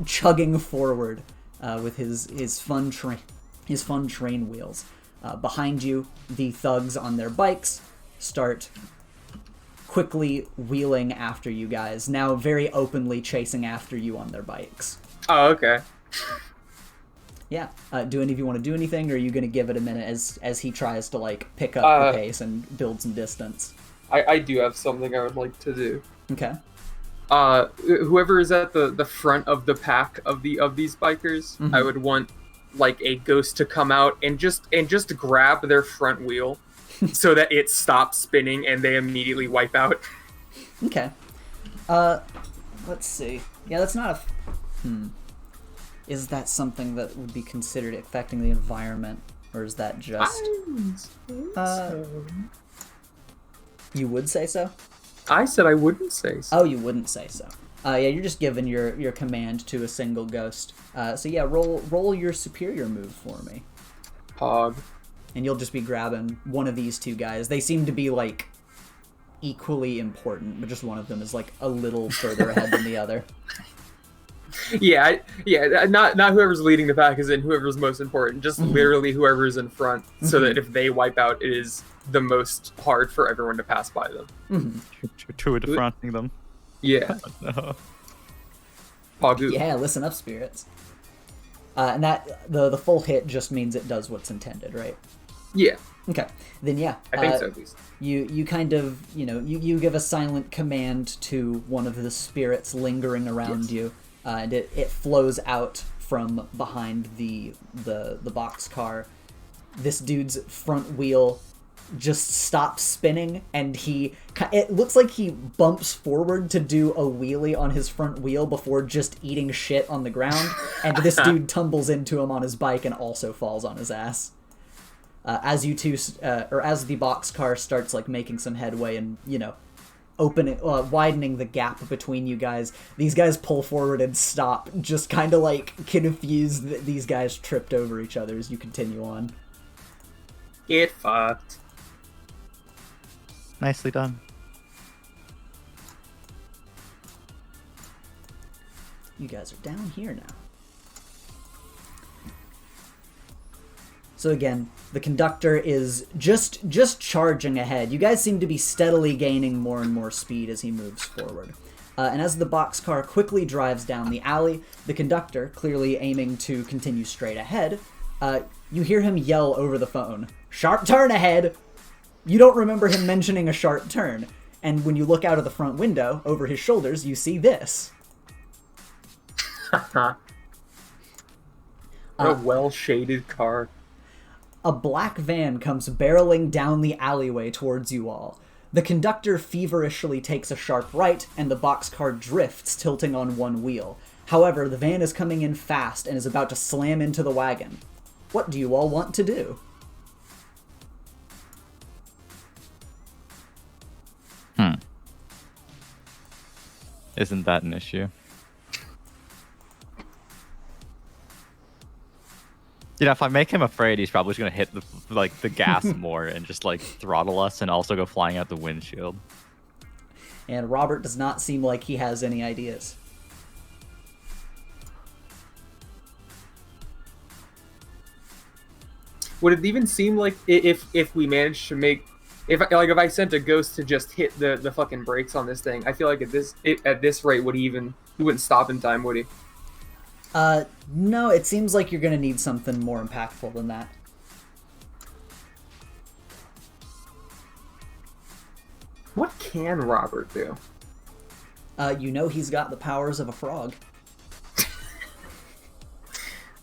chugging forward with his fun train wheels. Behind you, the thugs on their bikes start quickly wheeling after you guys, now very openly chasing after you on their bikes. Oh, okay. Yeah. Do any of you want to do anything, or are you going to give it a minute as he tries to like pick up the pace and build some distance? I do have something I would like to do. Okay. Whoever is at the front of the pack of these bikers, Mhm. I would want like a ghost to come out and just grab their front wheel so that it stops spinning and they immediately wipe out. Okay. Let's see. Yeah, that's not a... Is that something that would be considered affecting the environment, or is that just... You would say so? I said I wouldn't say so. Oh, you wouldn't say so. Yeah, you're just giving your command to a single ghost. So yeah, roll your superior move for me. Hog. And you'll just be grabbing one of these two guys. They seem to be, like, equally important, but just one of them is, like, a little further ahead than the other. Yeah, not whoever's leading the pack is in whoever's most important, just literally whoever's in front, so that if they wipe out, it is the most hard for everyone to pass by them. True defronting them. Yeah. No. Pagu. Yeah, listen up, spirits. And that the full hit just means it does what's intended, right? Yeah. Okay. Then yeah. I think so, at least. You kind of, you give a silent command to one of the spirits lingering around you, and it flows out from behind the boxcar. This dude's front wheel just stops spinning, and it looks like he bumps forward to do a wheelie on his front wheel before just eating shit on the ground, and this dude tumbles into him on his bike and also falls on his ass. As you two, as the boxcar starts like making some headway and widening the gap between you guys, these guys pull forward and stop, just kind of like confused that these guys tripped over each other as you continue on. Get fucked. Nicely done. You guys are down here now. So again, the conductor is just charging ahead. You guys seem to be steadily gaining more and more speed as he moves forward. And as the boxcar quickly drives down the alley, the conductor, clearly aiming to continue straight ahead, you hear him yell over the phone, "Sharp turn ahead!" You don't remember him mentioning a sharp turn, and when you look out of the front window, over his shoulders, you see this. What a well-shaded car. A black van comes barreling down the alleyway towards you all. The conductor feverishly takes a sharp right, and the boxcar drifts, tilting on one wheel. However, the van is coming in fast and is about to slam into the wagon. What do you all want to do? Isn't that an issue? If I make him afraid, he's probably just gonna hit the gas more and just like throttle us and also go flying out the windshield. And Robert does not seem like he has any ideas. Would it even seem like if we managed to make if I sent a ghost to just hit the fucking brakes on this thing, I feel like at this rate he wouldn't stop in time, would he? No, it seems like you're gonna need something more impactful than that. What can Robert do? He's got the powers of a frog.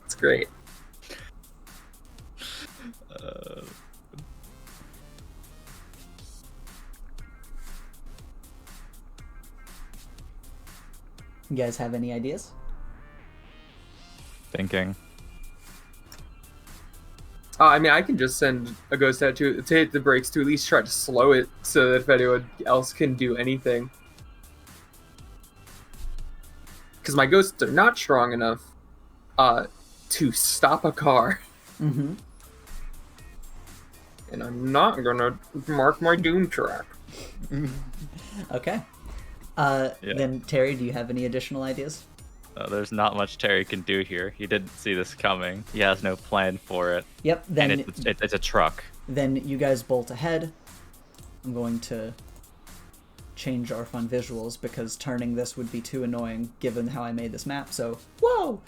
That's great. You guys have any ideas? Thinking. I mean, I can just send a ghost out to hit the brakes to at least try to slow it so that if anyone else can do anything. Because my ghosts are not strong enough to stop a car. Mm-hmm. And I'm not gonna mark my doom track. Okay. Then, Terry, do you have any additional ideas? There's not much Terry can do here. He didn't see this coming. He has no plan for it. Yep, then... And it's a truck. Then you guys bolt ahead. I'm going to change our fun visuals because turning this would be too annoying given how I made this map, so... Whoa!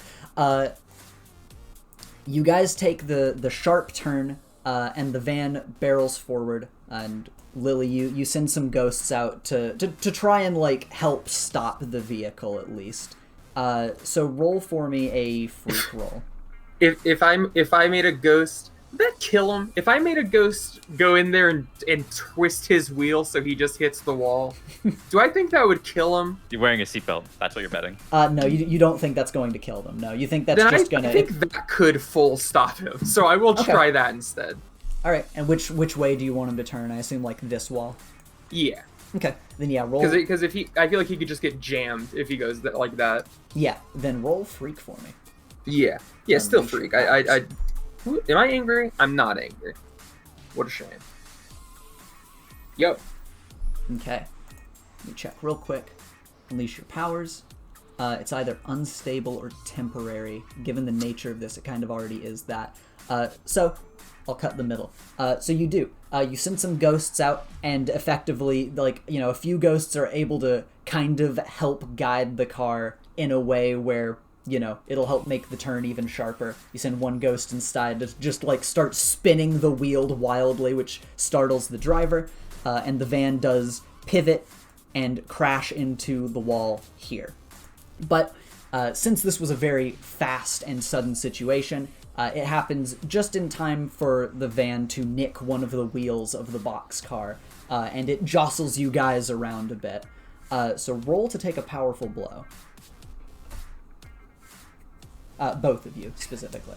You guys take the sharp turn, and the van barrels forward, and Lily, you send some ghosts out to try and, like, help stop the vehicle, at least. So roll for me a freak roll. If I made a ghost, would that kill him? If I made a ghost go in there and twist his wheel so he just hits the wall, do I think that would kill him? You're wearing a seatbelt. That's what you're betting. No, you don't think that's going to kill them. No, you think that's Then just gonna... I think that could full stop him. So I will try that instead. All right, and which way do you want him to turn? I assume, like, this wall? Yeah. Okay, then yeah, roll... Because I feel like he could just get jammed if he goes like that. Yeah, then roll freak for me. Yeah, still freak. Am I angry? I'm not angry. What a shame. Yep. Okay. Let me check real quick. Unleash your powers. It's either unstable or temporary. Given the nature of this, it kind of already is that. So, I'll cut the middle. So you do. You send some ghosts out, and effectively, like, you know, a few ghosts are able to kind of help guide the car in a way where, you know, it'll help make the turn even sharper. You send one ghost inside to just, like, start spinning the wheel wildly, which startles the driver, and the van does pivot and crash into the wall here. But since this was a very fast and sudden situation, it happens just in time for the van to nick one of the wheels of the boxcar, and it jostles you guys around a bit. So roll to take a powerful blow. Both of you, specifically.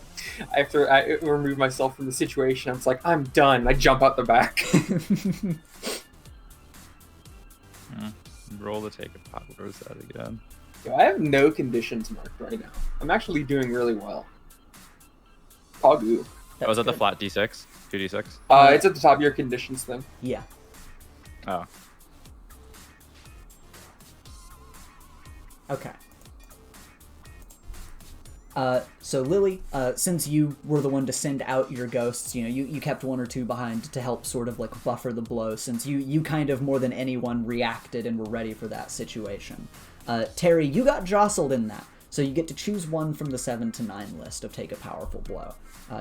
After I remove myself from the situation, I'm just like, I'm done. I jump out the back. Roll to take a pop. Where was that again? Yo, I have no conditions marked right now. I'm actually doing really well. Pogoo. Was that the flat D6? 2D6? It's at the top of your conditions thing. Yeah. Oh. Okay. So Lily, since you were the one to send out your ghosts, you know, you kept one or two behind to help sort of, like, buffer the blow, since you kind of more than anyone reacted and were ready for that situation. Terry, you got jostled in that, so you get to choose one from the 7 to 9 list of take a powerful blow.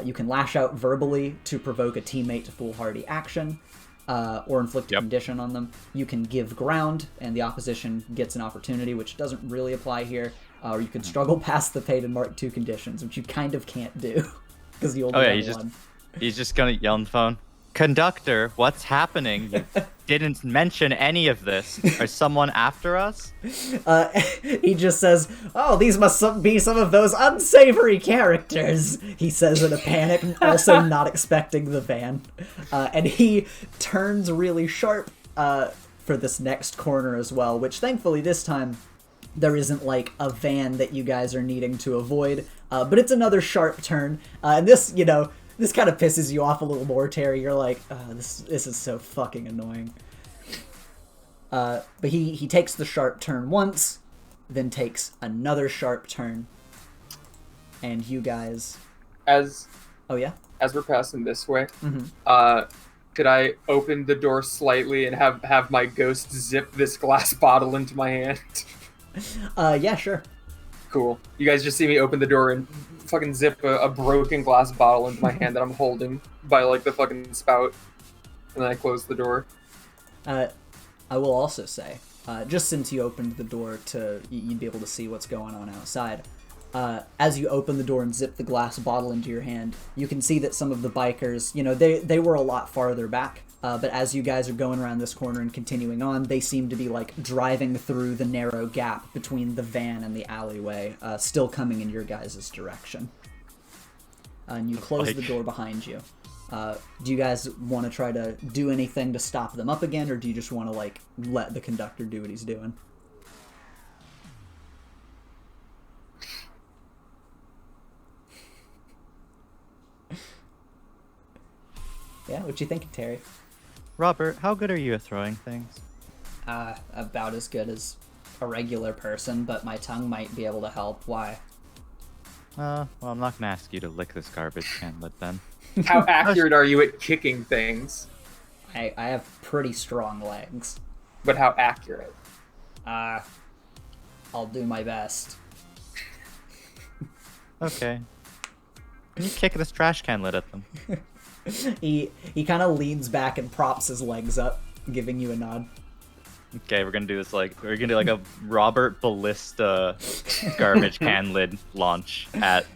You can lash out verbally to provoke a teammate to foolhardy action, or inflict a condition on them. You can give ground, and the opposition gets an opportunity, which doesn't really apply here. Or you can struggle past the paid and marked 2 conditions, which you kind of can't do, because you only have one. He's just gonna yell on the phone, "Conductor, what's happening? You didn't mention any of this. Is someone after us?" He just says, "Oh, these must be some of those unsavory characters," he says in a panic, also not expecting the van. And he turns really sharp for this next corner as well, which thankfully this time there isn't, like, a van that you guys are needing to avoid, but it's another sharp turn, and this, you know, this kind of pisses you off a little more, Terry. You're like, this is so fucking annoying. But he takes the sharp turn once, then takes another sharp turn, and you guys... Oh, yeah? As we're passing this way, could I open the door slightly and have my ghost zip this glass bottle into my hand? Yeah, sure. Cool. You guys just see me open the door and fucking zip a broken glass bottle into my hand that I'm holding by, like, the fucking spout. And then I close the door. I will also say, just since you opened the door you'd be able to see what's going on outside, as you open the door and zip the glass bottle into your hand, you can see that some of the bikers, you know, they were a lot farther back. But as you guys are going around this corner and continuing on, they seem to be, like, driving through the narrow gap between the van and the alleyway, still coming in your guys' direction. And you close the door behind you. Do you guys want to try to do anything to stop them up again, or do you just want to, like, let the conductor do what he's doing? Yeah, what you thinking, Terry? Robert, how good are you at throwing things? About as good as a regular person, but my tongue might be able to help. Why? Well, I'm not gonna ask you to lick this garbage can lid then. How accurate are you at kicking things? I have pretty strong legs. But how accurate? I'll do my best. Okay. You kick this trash can lid at them. He kind of leans back and props his legs up, giving you a nod. Okay, we're gonna do this we're gonna do like a Robert Ballista garbage can lid launch at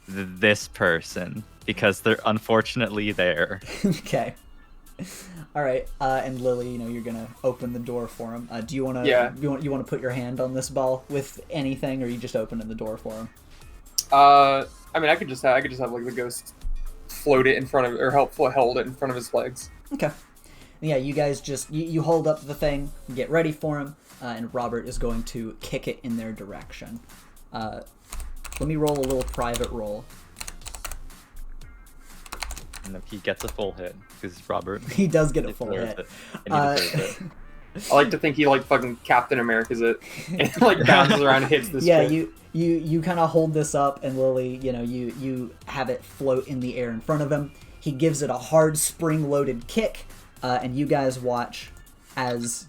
this person because they're unfortunately there. Okay. All right, and Lily, you're gonna open the door for him. Do you want to? Yeah. You want to put your hand on this ball with anything, or are you just opening the door for him? I mean, I could just have like the ghost float it in front of, or hold it in front of his legs. Okay. Yeah, you guys just you hold up the thing, get ready for him, and Robert is going to kick it in their direction. Let me roll a little private roll. And he gets a full hit because Robert. He does get a full hit. And he deserves it. I like to think he like fucking Captain America's it, and like bounces around and hits this. Yeah, shit. you kind of hold this up, and Lily, you have it float in the air in front of him. He gives it a hard spring-loaded kick, and you guys watch as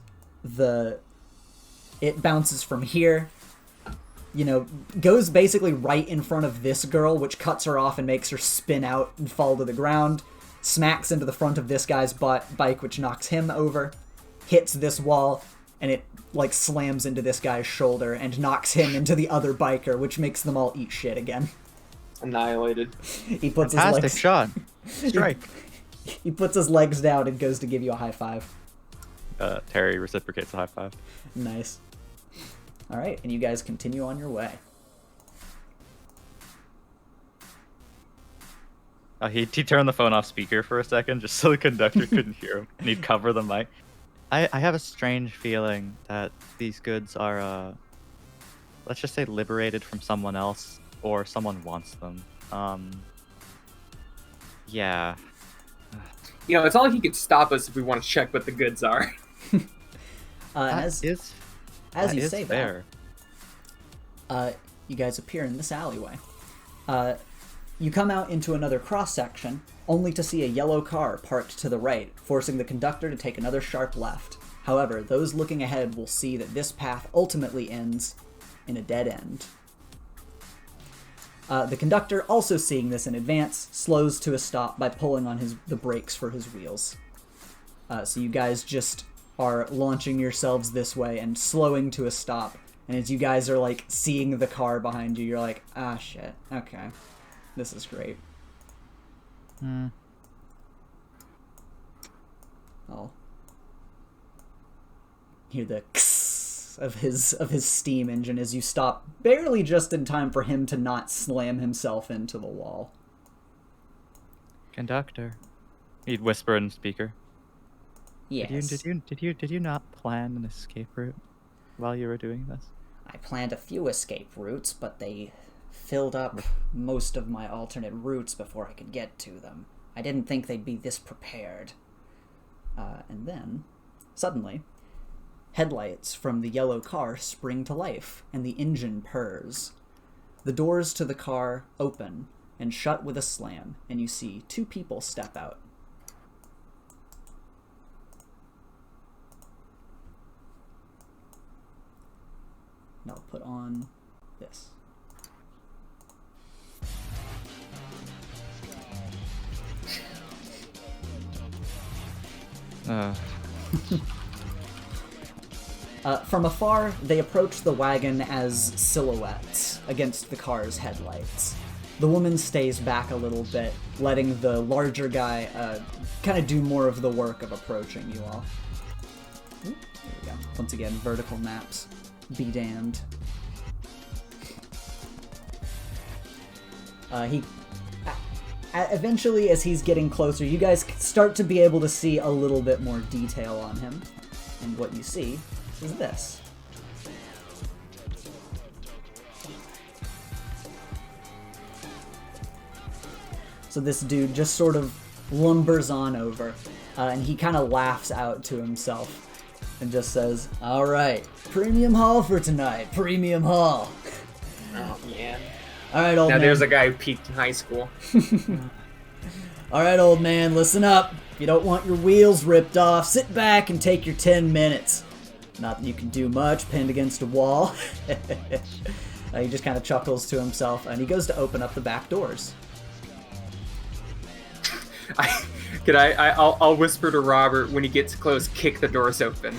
it bounces from here. Goes basically right in front of this girl, which cuts her off and makes her spin out and fall to the ground. Smacks into the front of this guy's bike, which knocks him over. Hits this wall, and it like slams into this guy's shoulder and knocks him into the other biker, which makes them all eat shit again. Annihilated. He puts Fantastic his legs. shot. Strike. He puts his legs down and goes to give you a high five. Terry reciprocates a high five. Nice. All right, and you guys continue on your way. He turned the phone off speaker for a second just so the conductor couldn't hear him, and he'd cover the mic. I have a strange feeling that these goods are, let's just say, liberated from someone else, or someone wants them. Yeah. It's not like he could stop us if we want to check what the goods are. As you say fair. that, you guys appear in this alleyway. You come out into another cross-section, only to see a yellow car parked to the right, forcing the conductor to take another sharp left. However, those looking ahead will see that this path ultimately ends in a dead end. The conductor, also seeing this in advance, slows to a stop by pulling on the brakes for his wheels. So you guys just are launching yourselves this way and slowing to a stop. And as you guys are, like, seeing the car behind you, you're like, ah, shit, okay. This is great. I'll hear the kss of his steam engine as you stop barely just in time for him to not slam himself into the wall. Conductor. He'd whisper in the speaker. Yes. Did you not plan an escape route while you were doing this? I planned a few escape routes, but they filled up most of my alternate routes before I could get to them. I didn't think they'd be this prepared. And then, suddenly, headlights from the yellow car spring to life, and the engine purrs. The doors to the car open and shut with a slam, and you see two people step out. And I'll put on this. From afar, they approach the wagon as silhouettes against the car's headlights. The woman stays back a little bit, letting the larger guy kind of do more of the work of approaching you all. There we go. Once again, vertical maps. Be damned. Eventually, as he's getting closer, you guys start to be able to see a little bit more detail on him. And what you see is this. So this dude just sort of lumbers on over, and he kind of laughs out to himself and just says, "All right, premium haul for tonight, premium haul." Oh, man. All right, old man. Now there's a guy who peaked in high school. All right, old man, listen up. If you don't want your wheels ripped off, sit back and take your 10 minutes. Not that you can do much, pinned against a wall. He just kind of chuckles to himself, and he goes to open up the back doors. I'll whisper to Robert when he gets close, kick the doors open.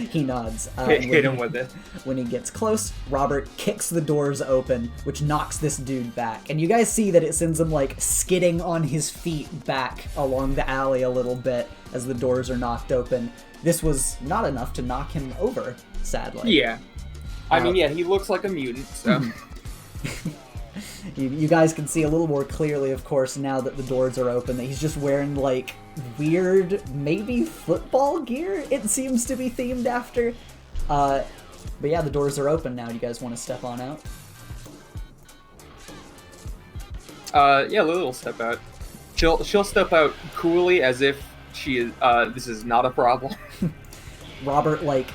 He nods. Hit him with it. When he gets close, Robert kicks the doors open, which knocks this dude back. And you guys see that it sends him, like, skidding on his feet back along the alley a little bit as the doors are knocked open. This was not enough to knock him over, sadly. Yeah. I mean, he looks like a mutant, so... You guys can see a little more clearly, of course, now that the doors are open, that he's just wearing, like, weird, maybe football gear it seems to be themed after. But yeah, the doors are open now. Do you guys want to step on out? Yeah, Lily will step out. She'll step out coolly as if she is, this is not a problem. Robert, like,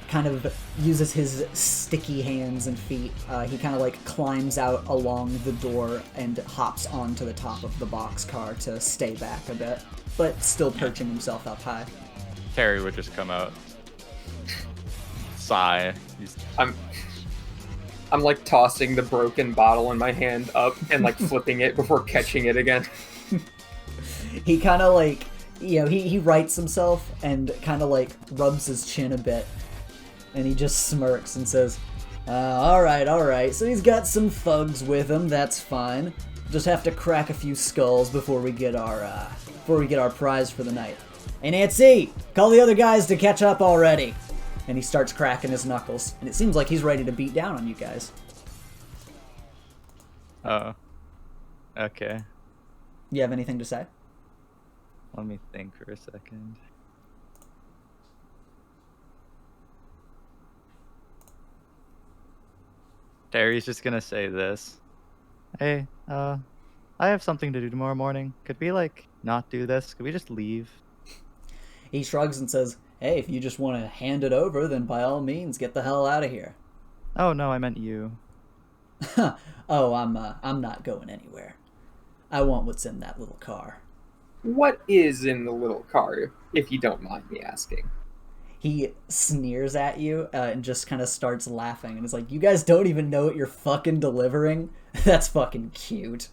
kind of uses his sticky hands and feet. He kind of, like, climbs out along the door and hops onto the top of the boxcar to stay back a bit, but still perching himself up high. Terry would just come out. Sigh. I'm like tossing the broken bottle in my hand up and like flipping it before catching it again. He kind of like, you know, he rights himself and kind of like rubs his chin a bit, and he just smirks and says, all right, so he's got some thugs with him, that's fine. Just have to crack a few skulls before we get our prize for the night. Hey Nancy, call the other guys to catch up already. And he starts cracking his knuckles, and it seems like he's ready to beat down on you guys. Oh. Okay. You have anything to say? Let me think for a second. Terry's just gonna say this. Hey, I have something to do tomorrow morning. Could we, like, not do this? Could we just leave? He shrugs and says, hey, if you just want to hand it over, then by all means, get the hell out of here. Oh, no, I meant you. Oh, I'm not going anywhere. I want what's in that little car. What is in the little car, if you don't mind me asking? He sneers at you and just kind of starts laughing and is like, you guys don't even know what you're fucking delivering? That's fucking cute.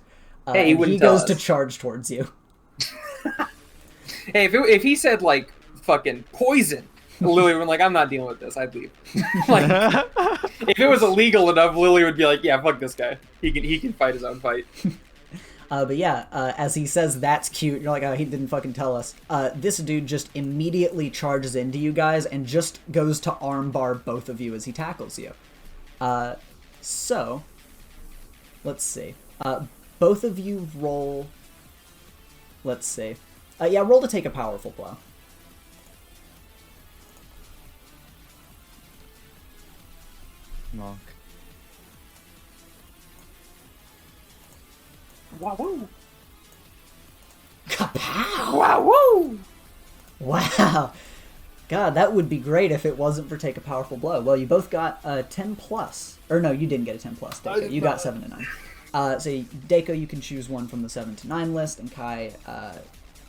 Hey, he goes to charge towards you. Hey, if he said, like, fucking poison, Lily would be like, I'm not dealing with this, I'd leave. Like, if it was illegal enough, Lily would be like, yeah, fuck this guy. He can fight his own fight. But yeah, as he says that's cute, you're like, oh, he didn't fucking tell us. This dude just immediately charges into you guys and just goes to armbar both of you as he tackles you. So, let's see. Both of you roll... Let's see. Yeah, roll to take a powerful blow. Monk. Wow-woo! Kapow! Wow-woo! Wow! God, that would be great if it wasn't for take a powerful blow. Well, you both got a 10 plus. Or no, you didn't get a 10 plus, Deiko. You got 7 to 9. So, Deiko, you can choose one from the 7 to 9 list, and Kai,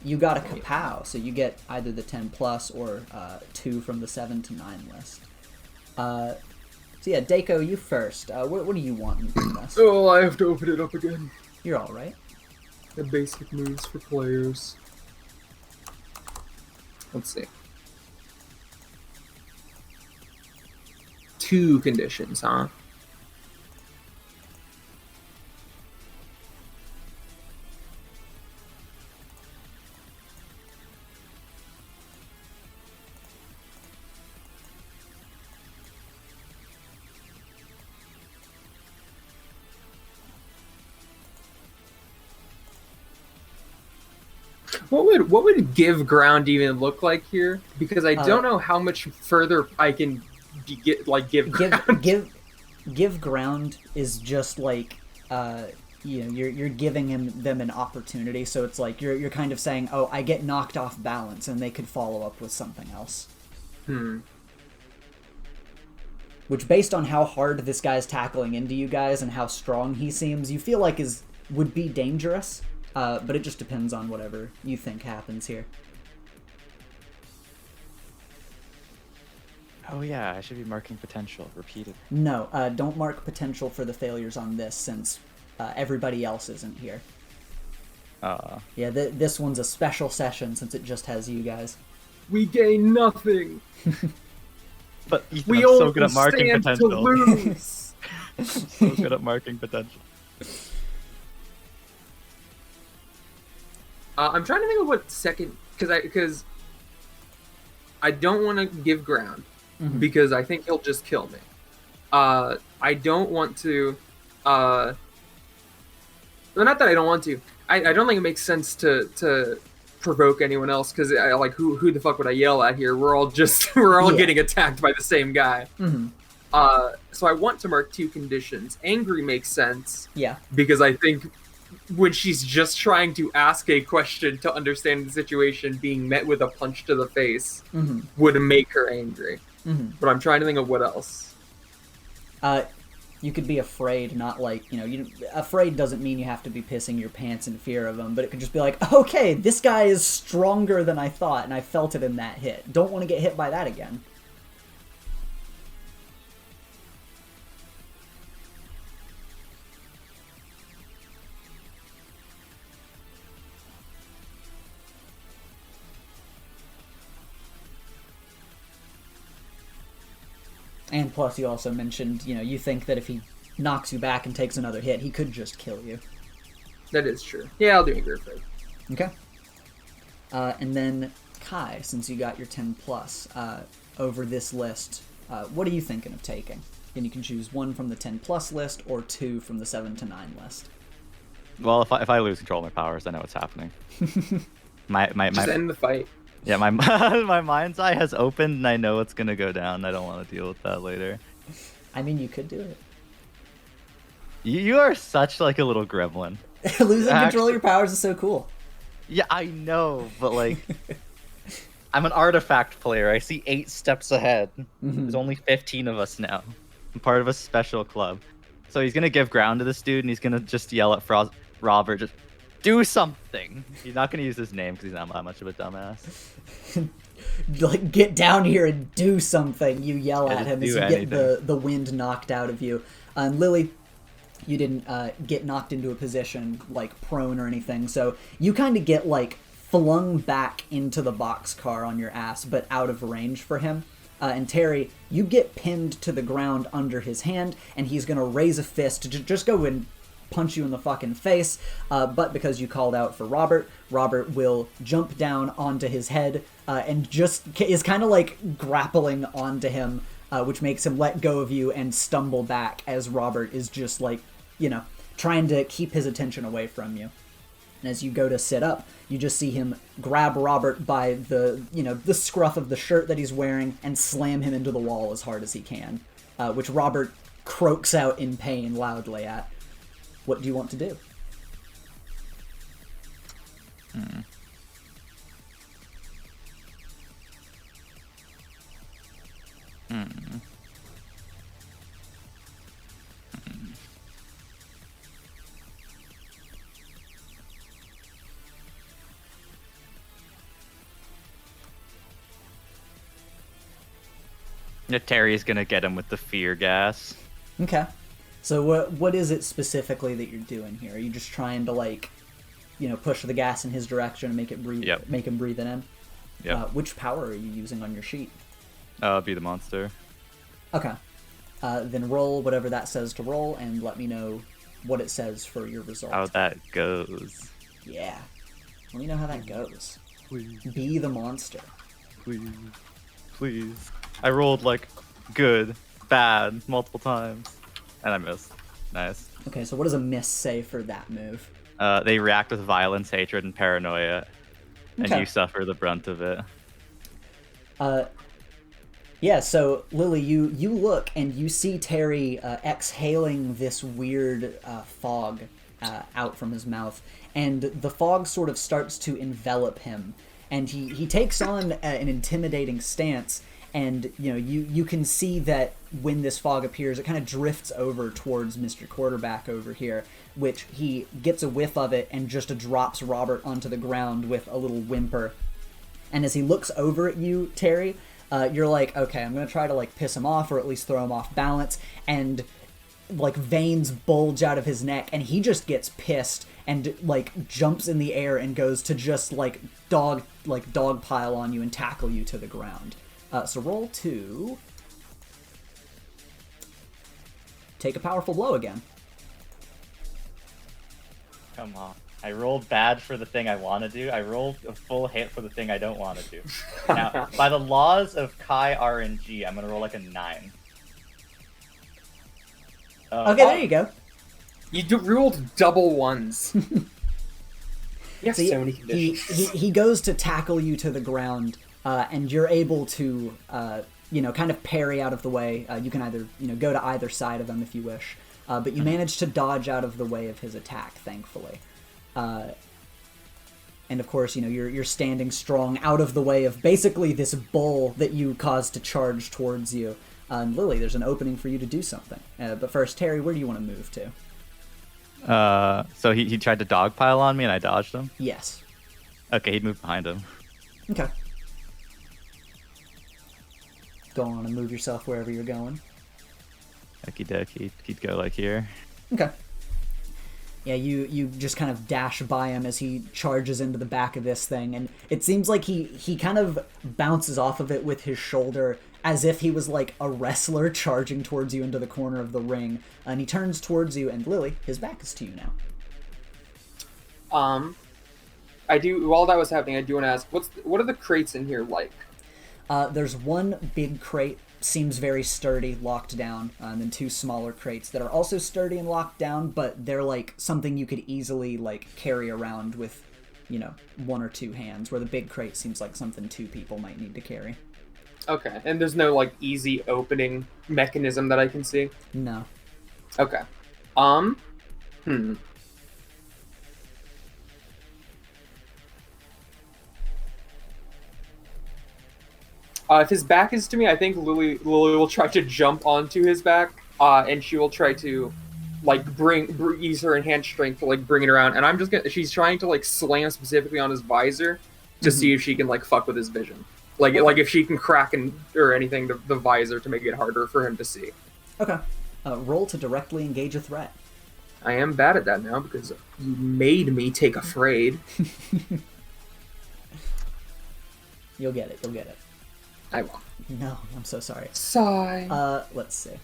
you got a kapow, so you get either the 10 plus or 2 from the 7 to 9 list. So yeah, Deiko, you first. What do you want from this? Oh, I have to open it up again. You're alright. The basic moves for players. Let's see. 2 conditions, huh? What would give ground even look like here? Because I don't know how much further I can give ground. Give ground is just like you're giving them an opportunity, so it's like you're kind of saying, oh, I get knocked off balance, and they could follow up with something else. Which, based on how hard this guy's tackling into you guys and how strong he seems, you feel like would be dangerous. But it just depends on whatever you think happens here. Oh yeah, I should be marking potential repeatedly. No, don't mark potential for the failures on this, since everybody else isn't here. Yeah, this one's a special session since it just has you guys. We gain nothing. But Ethan, We I'm so only good at marking stand to potential. lose. So good at marking potential. I'm trying to think of what second, because I don't want to give ground because I think he'll just kill me. I don't want to. Well, not that I don't want to. I don't think it makes sense to provoke anyone else because like who the fuck would I yell at here? We're all getting attacked by the same guy. So I want to mark 2 conditions. Angry makes sense. Yeah. Because I think when she's just trying to ask a question to understand the situation, being met with a punch to the face would make her angry. But I'm trying to think of what else. You could be afraid, not like, afraid doesn't mean you have to be pissing your pants in fear of him, but it could just be like, okay, this guy is stronger than I thought, and I felt it in that hit. Don't want to get hit by that again. And plus, you also mentioned, you think that if he knocks you back and takes another hit, he could just kill you. That is true. Yeah, I'll do Angry Afraid. Okay. And then, Kai, since you got your 10 plus, over this list, what are you thinking of taking? And you can choose 1 from the 10 plus list or 2 from the 7 to 9 list. Well, if I lose control of my powers, I know what's happening. Just end the fight. Yeah, my my mind's eye has opened, and I know it's gonna go down. I don't want to deal with that later. I mean, you could do it. You are such like a little gremlin. Losing control of your powers is so cool. Yeah, I know, but like, I'm an artifact player. I see 8 steps ahead. There's only 15 of us now. I'm part of a special club. So he's gonna give ground to this dude, and he's gonna just yell at Robert, just do something. He's not gonna use his name because he's not that much of a dumbass. Like, get down here and do something. You yell at him as you anything. get the wind knocked out of you. And Lily, you didn't get knocked into a position like prone or anything, so you kind of get like flung back into the boxcar on your ass, but out of range for him. And Terry, you get pinned to the ground under his hand, and he's gonna raise a fist to just go and punch you in the fucking face, but because you called out for Robert will jump down onto his head and just is kind of like grappling onto him, which makes him let go of you and stumble back as Robert is just like, trying to keep his attention away from you. And as you go to sit up, you just see him grab Robert by the scruff of the shirt that he's wearing and slam him into the wall as hard as he can, which Robert croaks out in pain loudly at. What do you want to do? Yeah, Terry's gonna get him with the fear gas. Okay. So what is it specifically that you're doing here? Are you just trying to like, push the gas in his direction and make it breathe, make him breathe it in? Yeah. Which power are you using on your sheet? Be the monster. Okay. Then roll whatever that says to roll, and let me know what it says for your result. How that goes. Yeah. Let me know how that goes. Please. Be the monster. Please. I rolled like good, bad, multiple times. And I missed. Nice. Okay, so what does a miss say for that move? They react with violence, hatred, and paranoia. And Okay. you suffer the brunt of it. Yeah, so Lily, you look and you see Terry exhaling this weird fog out from his mouth, and the fog sort of starts to envelop him, and he takes on an intimidating stance, and you can see that when this fog appears, it kind of drifts over towards Mr. Quarterback over here, which he gets a whiff of it and just drops Robert onto the ground with a little whimper. And as he looks over at you, Terry, you're like, okay, I'm going to try to like piss him off or at least throw him off balance. And like veins bulge out of his neck, and he just gets pissed and like jumps in the air and goes to just like dog pile on you and tackle you to the ground. So roll to take a powerful blow again. Come on. I rolled bad for the thing I want to do. I rolled a full hit for the thing I don't want to do. Now, by the laws of Kai RNG, I'm going to roll like a 9. Okay, there you go. You rolled double ones. Yes, So so many conditions. he goes to tackle you to the ground, and you're able to, kind of parry out of the way. You can either, go to either side of him if you wish. But you manage to dodge out of the way of his attack, thankfully. And of course, you're standing strong out of the way of basically this bull that you caused to charge towards you. And Lily, there's an opening for you to do something. But first, Terry, where do you want to move to? So he tried to dogpile on me and I dodged him? Yes. Okay, he'd move behind him. Okay. Go on and move yourself wherever you're going. Okie dokie. He'd go like here. Okay. Yeah, you just kind of dash by him as he charges into the back of this thing, and it seems like he kind of bounces off of it with his shoulder as if he was like a wrestler charging towards you into the corner of the ring, and he turns towards you, and Lily, his back is to you now. While that was happening, I do want to ask, what are the crates in here like? There's one big crate, seems very sturdy, locked down, and then 2 smaller crates that are also sturdy and locked down, but they're like something you could easily like carry around with, 1 or 2 hands, where the big crate seems like something 2 people might need to carry. Okay, and there's no like easy opening mechanism that I can see? No. Okay. If his back is to me, I think Lily will try to jump onto his back, and she will try to, like, use her enhanced strength to, like, bring it around. And she's trying to, like, slam specifically on his visor to see if she can, like, fuck with his vision. Like if she can crack or anything the visor to make it harder for him to see. Okay. Roll to directly engage a threat. I am bad at that now because you made me take Afraid. You'll get it. I won't. No, I'm so sorry. Sigh. Let's see.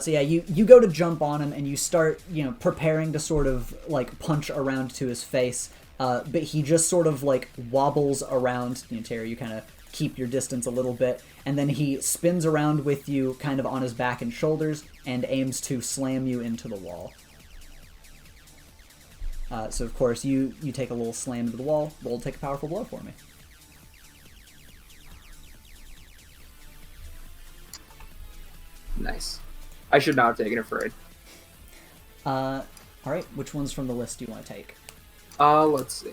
So yeah, you go to jump on him and you start, preparing to sort of like punch around to his face, but he just sort of like wobbles around. Terry, you kind of keep your distance a little bit, and then he spins around with you kind of on his back and shoulders and aims to slam you into the wall. So of course you take a little slam into the wall. Roll to take a powerful blow for me. Nice. I should not have taken Afraid. Alright, which ones from the list do you want to take? Let's see.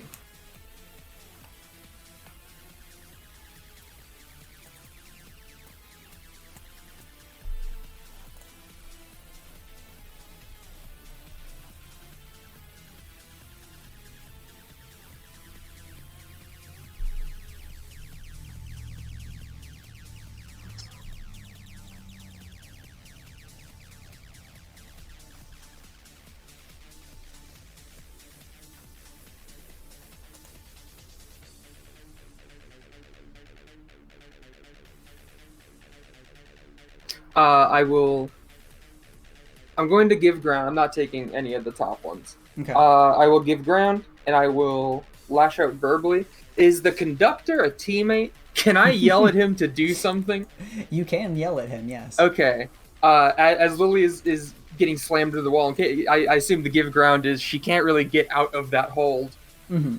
I'm going to give ground. I'm not taking any of the top ones. Okay. I will give ground, and I will lash out verbally. Is the conductor a teammate? Can I yell at him to do something? You can yell at him, yes. Okay. As Lily is getting slammed to the wall, I assume the give ground is she can't really get out of that hold. Mm-hmm.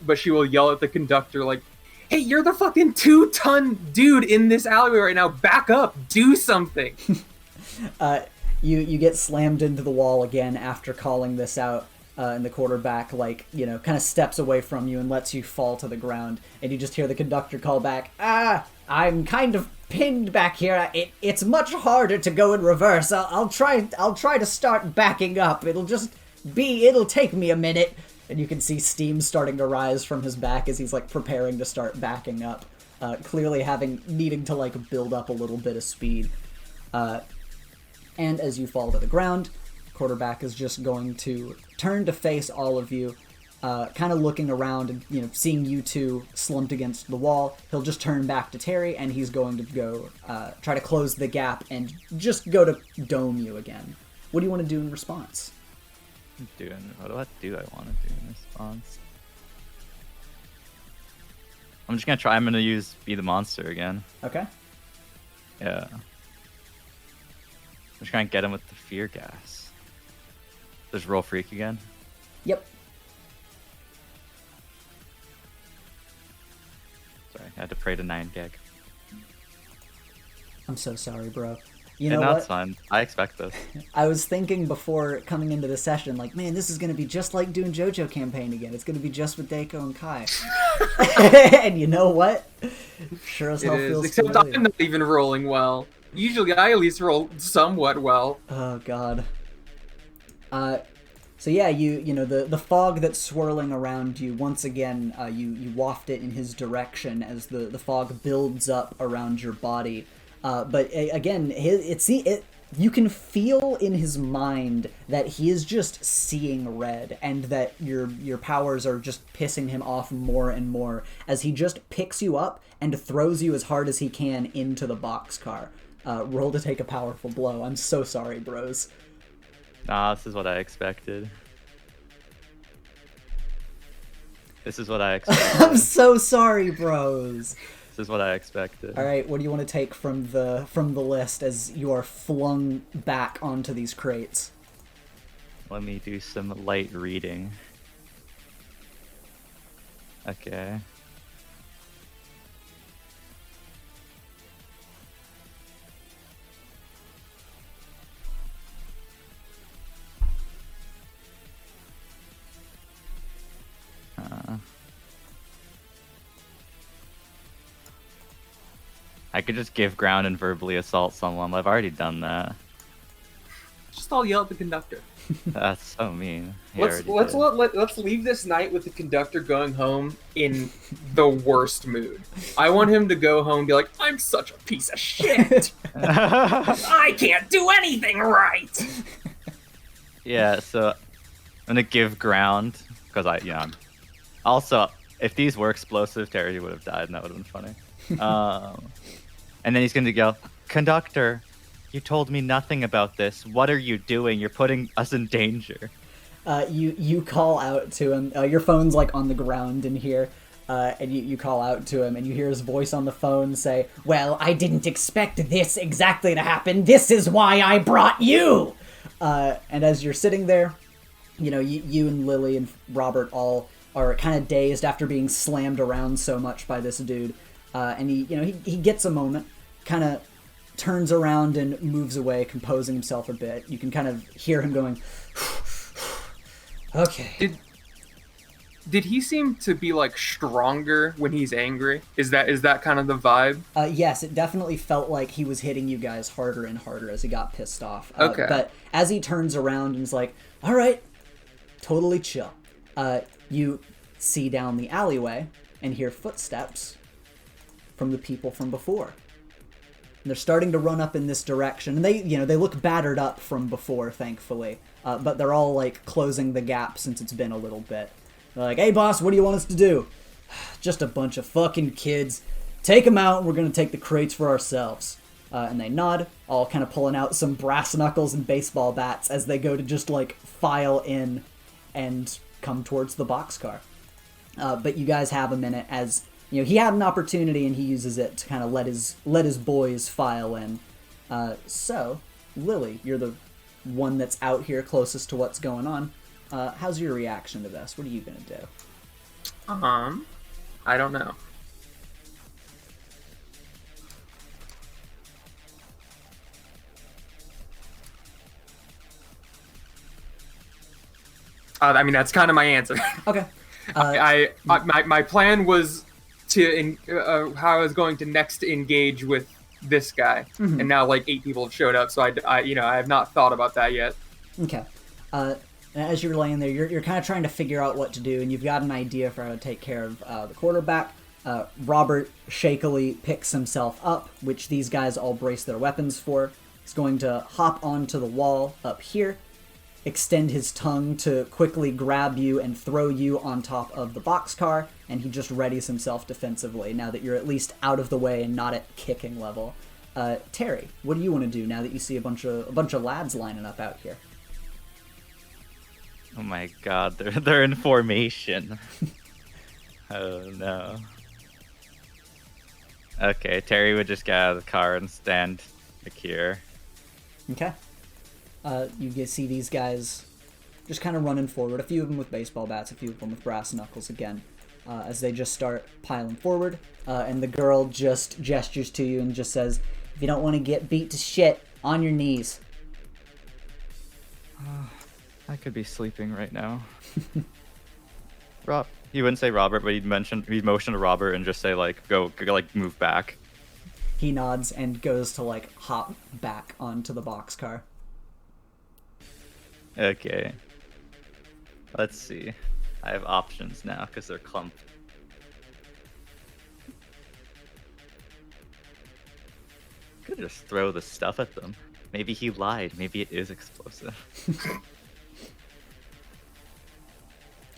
But she will yell at the conductor like, "Hey, you're the fucking 2-ton dude in this alleyway right now. Back up. Do something." You get slammed into the wall again after calling this out, and the quarterback, kind of steps away from you and lets you fall to the ground, and you just hear the conductor call back, "I'm kind of pinned back here. It's much harder to go in reverse. I'll try to start backing up. It'll take me a minute." And you can see steam starting to rise from his back as he's preparing to start backing up, clearly needing to build up a little bit of speed. And as you fall to the ground, quarterback is just going to turn to face all of you, kind of looking around and, seeing you two slumped against the wall. He'll just turn back to Terry, and he's going to go try to close the gap and just go to dome you again. What do you want to do in response? What do I want to do in response? I'm just gonna try. I'm gonna use Be the Monster again. Okay. Yeah. I'm just trying to get him with the fear gas. Just roll freak again. Yep. Sorry, I had to pray to 9 gig. I'm so sorry, bro. That's fine. I expect this. I was thinking before coming into the session, like, man, this is going to be just like doing JoJo campaign again. It's going to be just with Daiko and Kai. And you know what? Sure as hell feels Except familiar. I'm not even rolling well. Usually I at least roll somewhat well. Oh, God. So yeah, the fog that's swirling around you, once again, you waft it in his direction as the fog builds up around your body. But again, you can feel in his mind that he is just seeing red, and that your powers are just pissing him off more and more as he just picks you up and throws you as hard as he can into the boxcar. Roll to take a powerful blow. I'm so sorry, bros. Nah, this is what I expected. I'm so sorry, bros. This is what I expected. All right, what do you want to take from the list as you are flung back onto these crates? Let me do some light reading. Okay. I could just give ground and verbally assault someone. I've already done that. Just all yell at the conductor. That's so mean. Let's leave this night with the conductor going home in the worst mood. I want him to go home and be like, I'm such a piece of shit. I can't do anything right. Yeah, so I'm gonna give ground because I'm. Also, if these were explosive, Terry would have died, and that would have been funny. And then he's going to go, Conductor, you told me nothing about this. What are you doing? You're putting us in danger. You call out to him. Your phone's like on the ground in here. And you call out to him, and you hear his voice on the phone say, well, I didn't expect this exactly to happen. This is why I brought you! And as you're sitting there, you and Lily and Robert all are kind of dazed after being slammed around so much by this dude. And he gets a moment, kind of turns around and moves away, composing himself a bit. You can kind of hear him going, okay. Did he seem to be like stronger when he's angry? Is that kind of the vibe? Yes, it definitely felt like he was hitting you guys harder and harder as he got pissed off. Okay. But as he turns around and is like, all right, totally chill. You see down the alleyway and hear footsteps from the people from before. And they're starting to run up in this direction, and they look battered up from before, thankfully. But they're all like closing the gap since it's been a little bit. They're like, hey boss, what do you want us to do? Just a bunch of fucking kids. Take them out, and we're gonna take the crates for ourselves. And they nod, all kind of pulling out some brass knuckles and baseball bats as they go to just like file in and come towards the boxcar. But you guys have a minute as he had an opportunity and he uses it to kind of let his boys file in. So, Lily, you're the one that's out here closest to what's going on. How's your reaction to this? What are you gonna do? I don't know. I mean, that's kind of my answer. Okay. My plan was to how I was going to next engage with this guy, and now like 8 people have showed up, so I have not thought about that yet. Okay. As you're laying there, you're kind of trying to figure out what to do, and you've got an idea for how to take care of the quarterback. Robert shakily picks himself up, which these guys all brace their weapons for. He's going to hop onto the wall up here, extend his tongue to quickly grab you and throw you on top of the boxcar, and he just readies himself defensively now that you're at least out of the way and not at kicking level. Terry, what do you want to do now that you see a bunch of lads lining up out here? Oh my god, they're in formation. Oh no. Okay, Terry would just get out of the car and stand like here. Okay. You see these guys just kind of running forward, a few of them with baseball bats, a few of them with brass knuckles again, as they just start piling forward, and the girl just gestures to you and just says, if you don't want to get beat to shit, on your knees. I could be sleeping right now. He wouldn't say Robert, but he'd motion to Robert and just say like, go like move back. He nods and goes to like hop back onto the boxcar. Okay. Let's see. I have options now because they're clumped. Could just throw the stuff at them. Maybe he lied. Maybe it is explosive.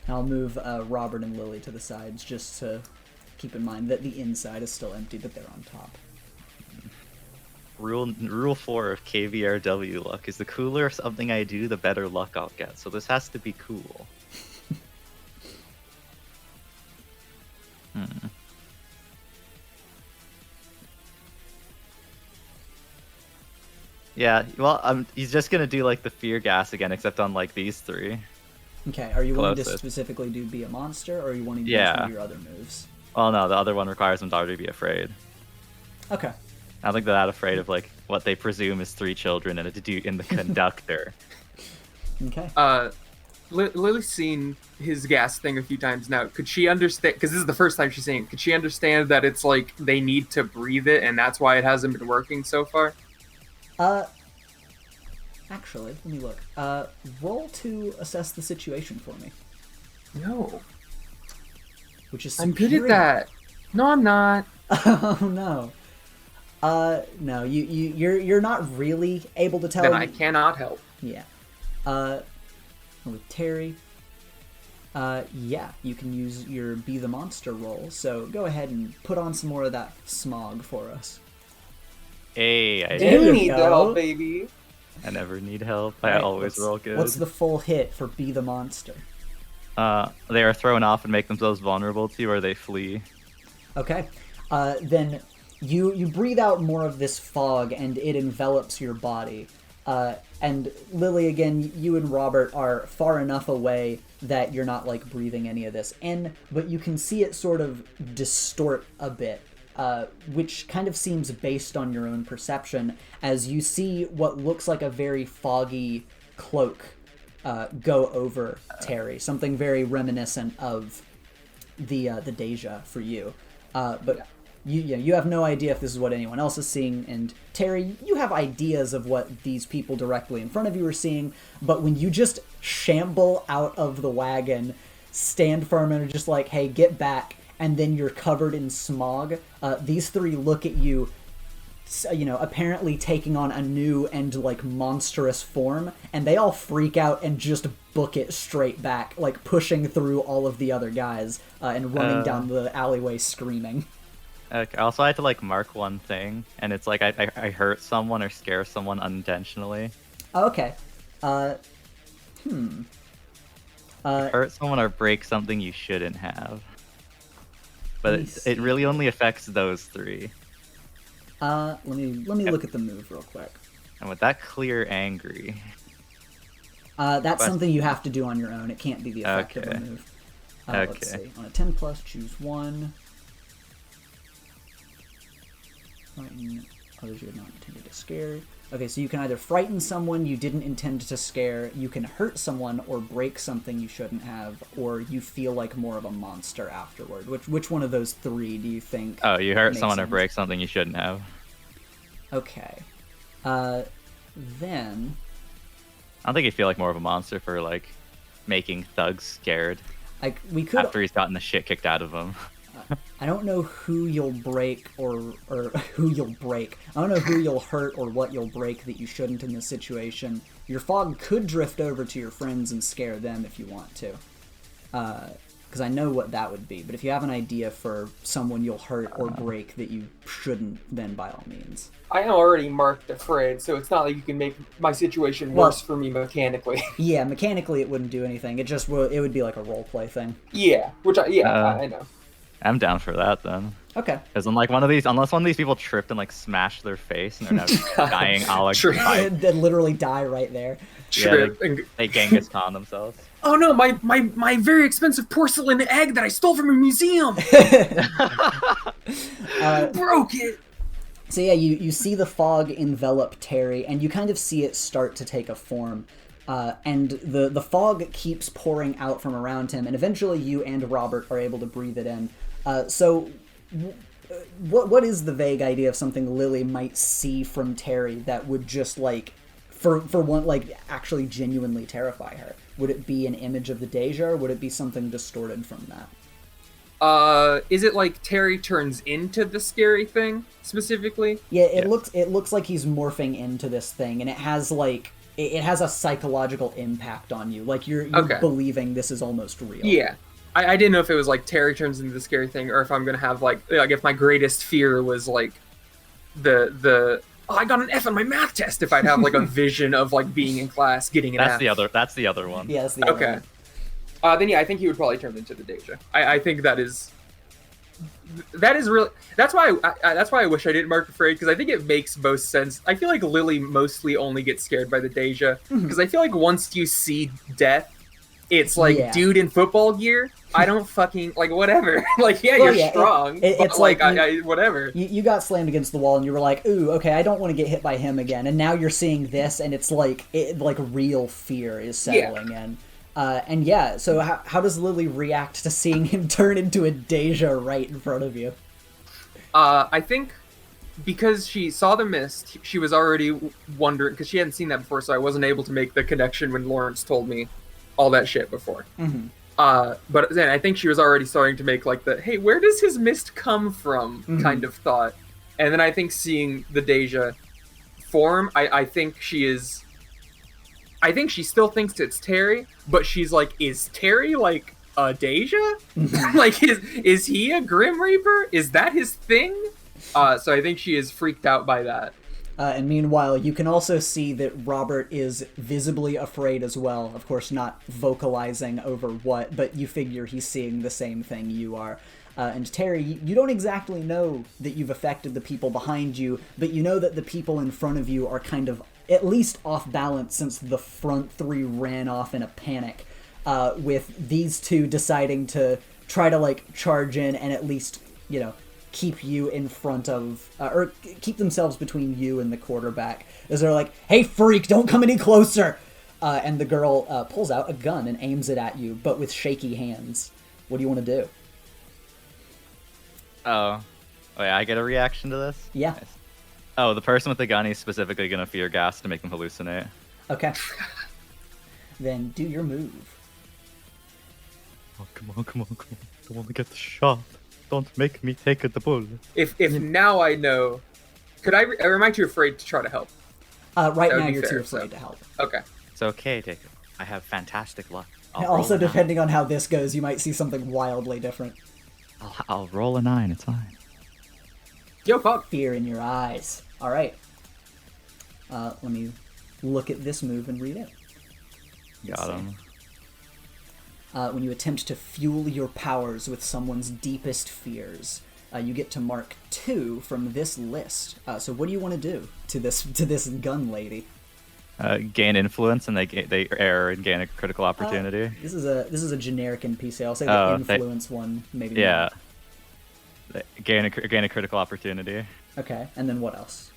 I'll move Robert and Lily to the sides just to keep in mind that the inside is still empty, but they're on top. Rule 4 of KVRW luck is the cooler something I do, the better luck I'll get. So this has to be cool. Yeah, well, he's just gonna do like the fear gas again, except on like these three. Okay, are you wanting to Closest. specifically do be a monster, or are you wanting to Yeah. use one of your other moves? Well, no, the other one requires him to already be afraid. Okay. I don't think they're that afraid of like what they presume is 3 children and in the conductor. Okay. Lily's seen his gas thing a few times now. Could she understand? Because this is the first time she's seeing it. Could she understand that it's like they need to breathe it, and that's why it hasn't been working so far? Actually, let me look. Roll to assess the situation for me. No. Which is I'm good at superior. that. No, I'm not. Oh no. No, you're not really able to tell. Then I cannot help. Yeah. With Terry, yeah, you can use your Be the Monster roll. So go ahead and put on some more of that smog for us. Hey, I There you need go. help, baby. never need help. I Alright, always roll good. What's the full hit for Be the Monster? They are thrown off and make themselves vulnerable to you, or they flee. Okay. Then you breathe out more of this fog, and it envelops your body. And Lily, again, you and Robert are far enough away that you're not like breathing any of this in, but you can see it sort of distort a bit, which kind of seems based on your own perception, as you see what looks like a very foggy cloak go over Terry, something very reminiscent of the Deja for you. But you have no idea if this is what anyone else is seeing, and Terry, you have ideas of what these people directly in front of you are seeing, but when you just shamble out of the wagon, stand firm and are just like, hey, get back, and then you're covered in smog, these three look at you, apparently taking on a new and, like, monstrous form, and they all freak out and just book it straight back, like, pushing through all of the other guys, and running down the alleyway screaming. Okay. Also, I had to like mark one thing, and it's like I hurt someone or scare someone unintentionally. Okay. Hurt someone or break something you shouldn't have. But it really only affects those 3. Let me look at the move real quick. And with that clear angry. That's something you have to do on your own. It can't be the effect of a Okay. move. Let's see. On a 10+, choose 1. Frighten others you had not intended to scare. Okay, so you can either frighten someone you didn't intend to scare, you can hurt someone or break something you shouldn't have, or you feel like more of a monster afterward. Which one of those 3 do you think? Oh, you hurt makes someone or sense? break something you shouldn't have. Okay. Then I don't think you feel like more of a monster for like making thugs scared we could after he's gotten the shit kicked out of him. I don't know who you'll break or who you'll break. I don't know who you'll hurt or what you'll break that you shouldn't in this situation. Your fog could drift over to your friends and scare them if you want to. Because I know what that would be. But if you have an idea for someone you'll hurt or break that you shouldn't, then by all means. I am already marked afraid, so it's not like you can make my situation worse for me mechanically. Yeah, mechanically it wouldn't do anything. It would be like a roleplay thing. Yeah, I know. I'm down for that then. Okay. Because unless one of these people tripped and like smashed their face and they're now dying, They'd literally die right there. Trip. Yeah, they Genghis Khan themselves. Oh no, my very expensive porcelain egg that I stole from a museum! Broke it! So yeah, you see the fog envelop Terry, and you kind of see it start to take a form. And the fog keeps pouring out from around him, and eventually you and Robert are able to breathe it in. So what is the vague idea of something Lily might see from Terry that would just like, for one, like actually genuinely terrify her? Would it be an image of the Deja, or would it be something distorted from that? Is it like Terry turns into the scary thing specifically? Yeah, it looks like he's morphing into this thing, and it has like it has a psychological impact on you. Like you're believing this is almost real. Yeah. I didn't know if it was like Terry turns into the scary thing, or if I'm gonna have like if my greatest fear was like the I got an F on my math test, if I'd have like a vision of like being in class getting an F. That's the other one. Yeah, that's the other one. Then yeah, I think he would probably turn into the Deja. I think that is really. That's why I wish I didn't mark afraid, because I think it makes most sense. I feel like Lily mostly only gets scared by the Deja, because I feel like once you see death, it's like dude in football gear. I don't fucking like whatever. Like you're strong. It's like whatever. You got slammed against the wall and you were like, ooh, okay, I don't want to get hit by him again. And now you're seeing this, and it's like real fear is settling in. And yeah, so how does Lily react to seeing him turn into a Deja right in front of you? I think because she saw the mist, she was already wondering, because she hadn't seen that before, so I wasn't able to make the connection when Lawrence told me all that shit before. Mm-hmm. But then I think she was already starting to make like the, hey, where does his mist come from kind of thought. And then I think seeing the Deja form, I think she still thinks it's Terry, but she's like, is Terry like a Deja? Like, is he a Grim Reaper? Is that his thing? So I think she is freaked out by that. And meanwhile, you can also see that Robert is visibly afraid as well. Of course, not vocalizing over what, but you figure he's seeing the same thing you are. And Terry, you don't exactly know that you've affected the people behind you, but you know that the people in front of you are kind of at least off balance, since the front three ran off in a panic, with these two deciding to try to like charge in and at least, keep you in front of, or keep themselves between you and the quarterback, as they're like, hey freak, don't come any closer! And the girl pulls out a gun and aims it at you, but with shaky hands. What do you want to do? Oh yeah, I get a reaction to this? Yeah. Nice. Oh, the person with the gun is specifically going to fear gas to make them hallucinate. Okay. Then do your move. Oh, come on. Don't want to get the shot. Don't make me take the bullet. If now I know, or am I too afraid to try to help? Right now you're too afraid to help. Okay. It's okay, Jacob. I have fantastic luck. Also, depending on how this goes, you might see something wildly different. I'll roll a 9, it's fine. Yo, fuck. Fear in your eyes. Alright. Let me look at this move and read it. Got him. When you attempt to fuel your powers with someone's deepest fears, you get to mark 2 from this list. So what do you want to do to this gun lady? Gain influence, and they err and gain a critical opportunity. This is a generic NPC. I'll say the influence one, maybe. Yeah. Gain a critical opportunity. Okay, and then what else?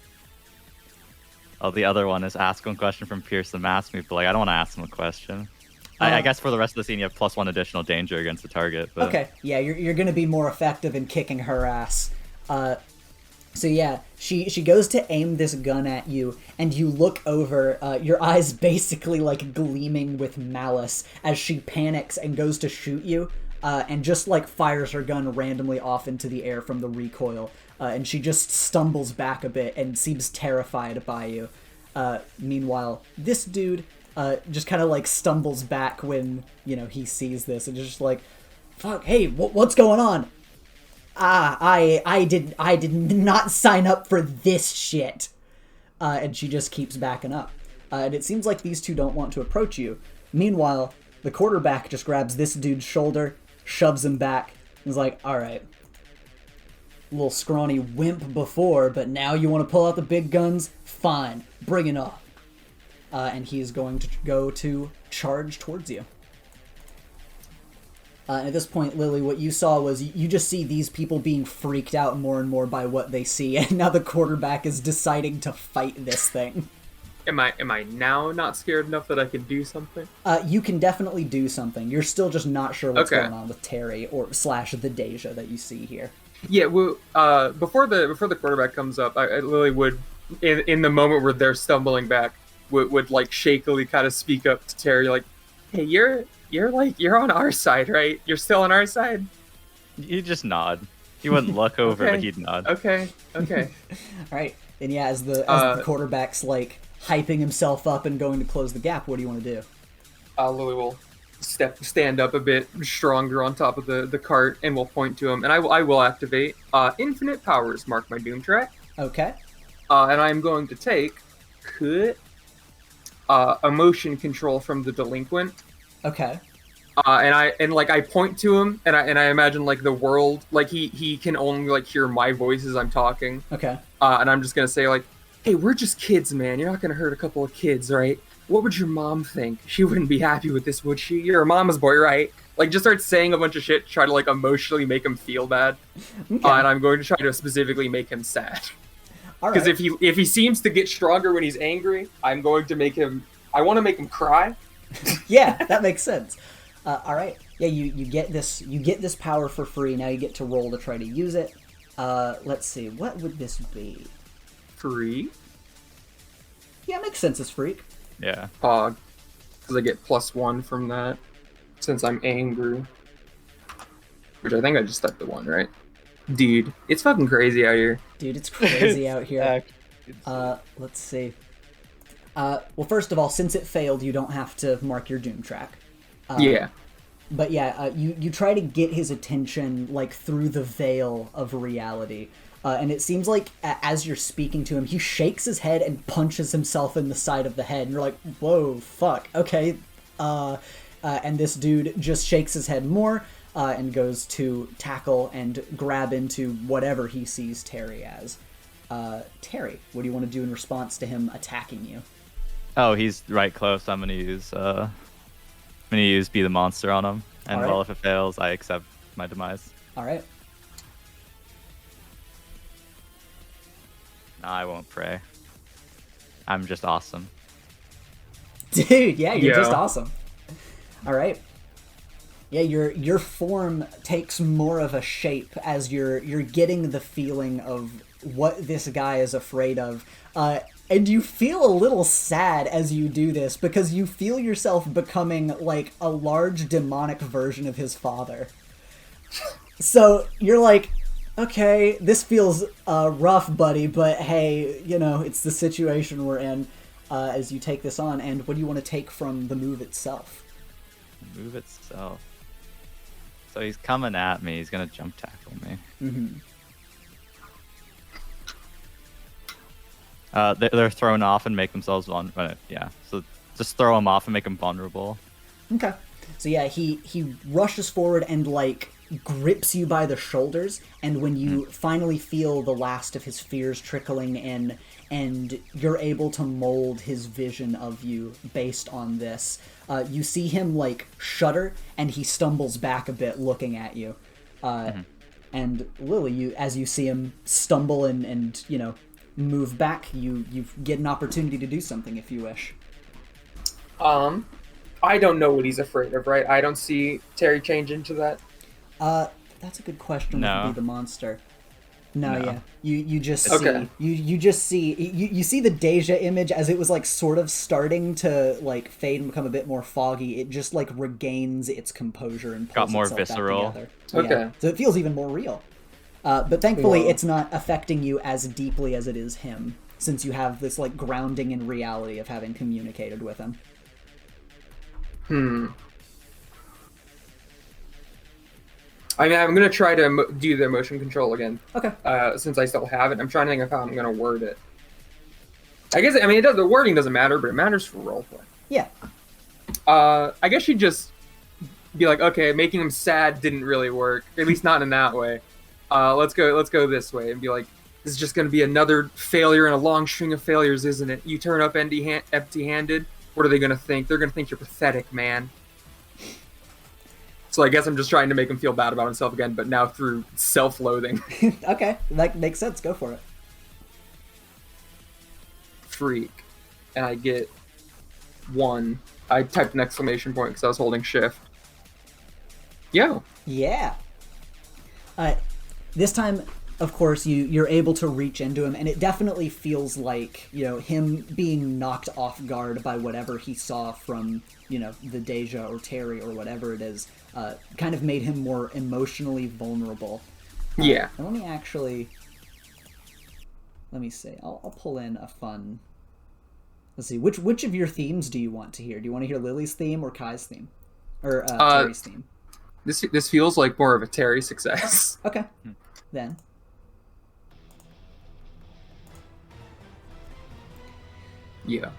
Oh, the other one is ask one question from Pierce the Mask Move, but like I don't want to ask him a question. I guess for the rest of the scene, you have +1 additional danger against the target. But... Okay, yeah, you're going to be more effective in kicking her ass. So yeah, she goes to aim this gun at you, and you look over, your eyes basically like gleaming with malice as she panics and goes to shoot you. and just like fires her gun randomly off into the air from the recoil. And she just stumbles back a bit and seems terrified by you. Meanwhile, this dude just kind of like stumbles back when, he sees this and is just like, fuck, hey, what's going on? I did not sign up for this shit. And she just keeps backing up. And it seems like these two don't want to approach you. Meanwhile, the quarterback just grabs this dude's shoulder, shoves him back, and is like, alright. Little scrawny wimp before, but now you want to pull out the big guns? Fine, bring it on. And he's going to go to charge towards you. At this point, Lily, what you saw was you just see these people being freaked out more and more by what they see, and now the quarterback is deciding to fight this thing. Am I now not scared enough that I can do something? You can definitely do something. You're still just not sure what's going on with Terry or / the Deja that you see here. Yeah, well, before the quarterback comes up, I Lily would, in the moment where they're stumbling back, would like shakily kind of speak up to Terry, like, "Hey, you're on our side, right? You're still on our side." He'd just nod. He wouldn't look over, but he'd nod. Okay. All right, and yeah, as the quarterback's like hyping himself up and going to close the gap, what do you want to do? Lily will stand up a bit stronger on top of the cart, and will point to him, and I will activate infinite powers. Mark my doom track. Okay. And I'm going to take emotion control from the delinquent. Okay. And I point to him, and I imagine like the world, like he can only like hear my voice as I'm talking. Okay. And I'm just gonna say like, "Hey, we're just kids, man. You're not gonna hurt a couple of kids, right? What would your mom think? She wouldn't be happy with this, would she? You're a mama's boy, right?" Like, just start saying a bunch of shit to try to like emotionally make him feel bad. Okay. And I'm going to try to specifically make him sad. All right. Because if he seems to get stronger when he's angry, I'm going to make him. I want to make him cry. Yeah, that makes sense. All right. Yeah, you get this power for free. Now you get to roll to try to use it. Let's see. What would this be? Free? Yeah, makes sense as freak. Yeah. Because I get +1 from that since I'm angry. Which I think I just stuck the 1, right? Dude, it's fucking crazy out here. Dude, it's crazy out here. Let's see. Well, first of all, since it failed, you don't have to mark your doom track. Yeah. But yeah, you try to get his attention like through the veil of reality. And it seems like as you're speaking to him, he shakes his head and punches himself in the side of the head. And you're like, whoa, fuck, okay. And this dude just shakes his head more and goes to tackle and grab into whatever he sees Terry as. Terry, what do you want to do in response to him attacking you? Oh, he's right close. I'm gonna use Be the Monster on him. And right. Well, if it fails, I accept my demise. All right. No, I won't pray. I'm just awesome. Dude, yeah, you're just awesome. All right. Yeah, your form takes more of a shape as you're getting the feeling of what this guy is afraid of. And you feel a little sad as you do this because you feel yourself becoming like a large demonic version of his father. So you're like, okay, this feels rough, buddy, but hey, it's the situation we're in as you take this on. And what do you want to take from the move itself? Move itself. So he's coming at me. He's going to jump tackle me. Mm-hmm. They're thrown off and make themselves vulnerable. Yeah, so just throw them off and make them vulnerable. Okay. So yeah, he rushes forward and like grips you by the shoulders, and when you finally feel the last of his fears trickling in, and you're able to mold his vision of you based on this, you see him like shudder, and he stumbles back a bit, looking at you. And Lily, as you see him stumble and move back, you get an opportunity to do something if you wish. I don't know what he's afraid of, right? I don't see Terry change into that. That's a good question. No. What would be the monster? No, No. yeah. You just see Okay. you see the Deja image as it was like sort of starting to like fade and become a bit more foggy. It just like regains its composure and pulls Got more itself visceral. back together. Okay. Yeah. So it feels even more real. But thankfully, Whoa. it's not affecting you as deeply as it is him, since you have this like grounding in reality of having communicated with him. I mean, I'm gonna try to do the motion control again. Okay. Since I still have it, I'm trying to think of how I'm gonna word it. I guess I mean the wording doesn't matter, but it matters for roleplay. Yeah. I guess you'd just be like, okay, making him sad didn't really work, at least not in that way. Let's go this way, and be like, this is just gonna be another failure in a long string of failures, isn't it? You turn up empty-handed. What are they gonna think? They're gonna think you're pathetic, man. So I guess I'm just trying to make him feel bad about himself again, but now through self-loathing. Okay, that makes sense. Go for it. Freak. And I get 1. I typed an exclamation point because I was holding shift. Yo. Yeah. This time, of course, you're able to reach into him, and it definitely feels like, you know, him being knocked off guard by whatever he saw from, you know, the Deja or Terry or whatever it is, kind of made him more emotionally vulnerable. Yeah. Let me see. I'll pull in a fun. Let's see. Which of your themes do you want to hear? Do you want to hear Lily's theme or Kai's theme, or Terry's theme? This feels like more of a Terry success. Okay. Then. Yeah.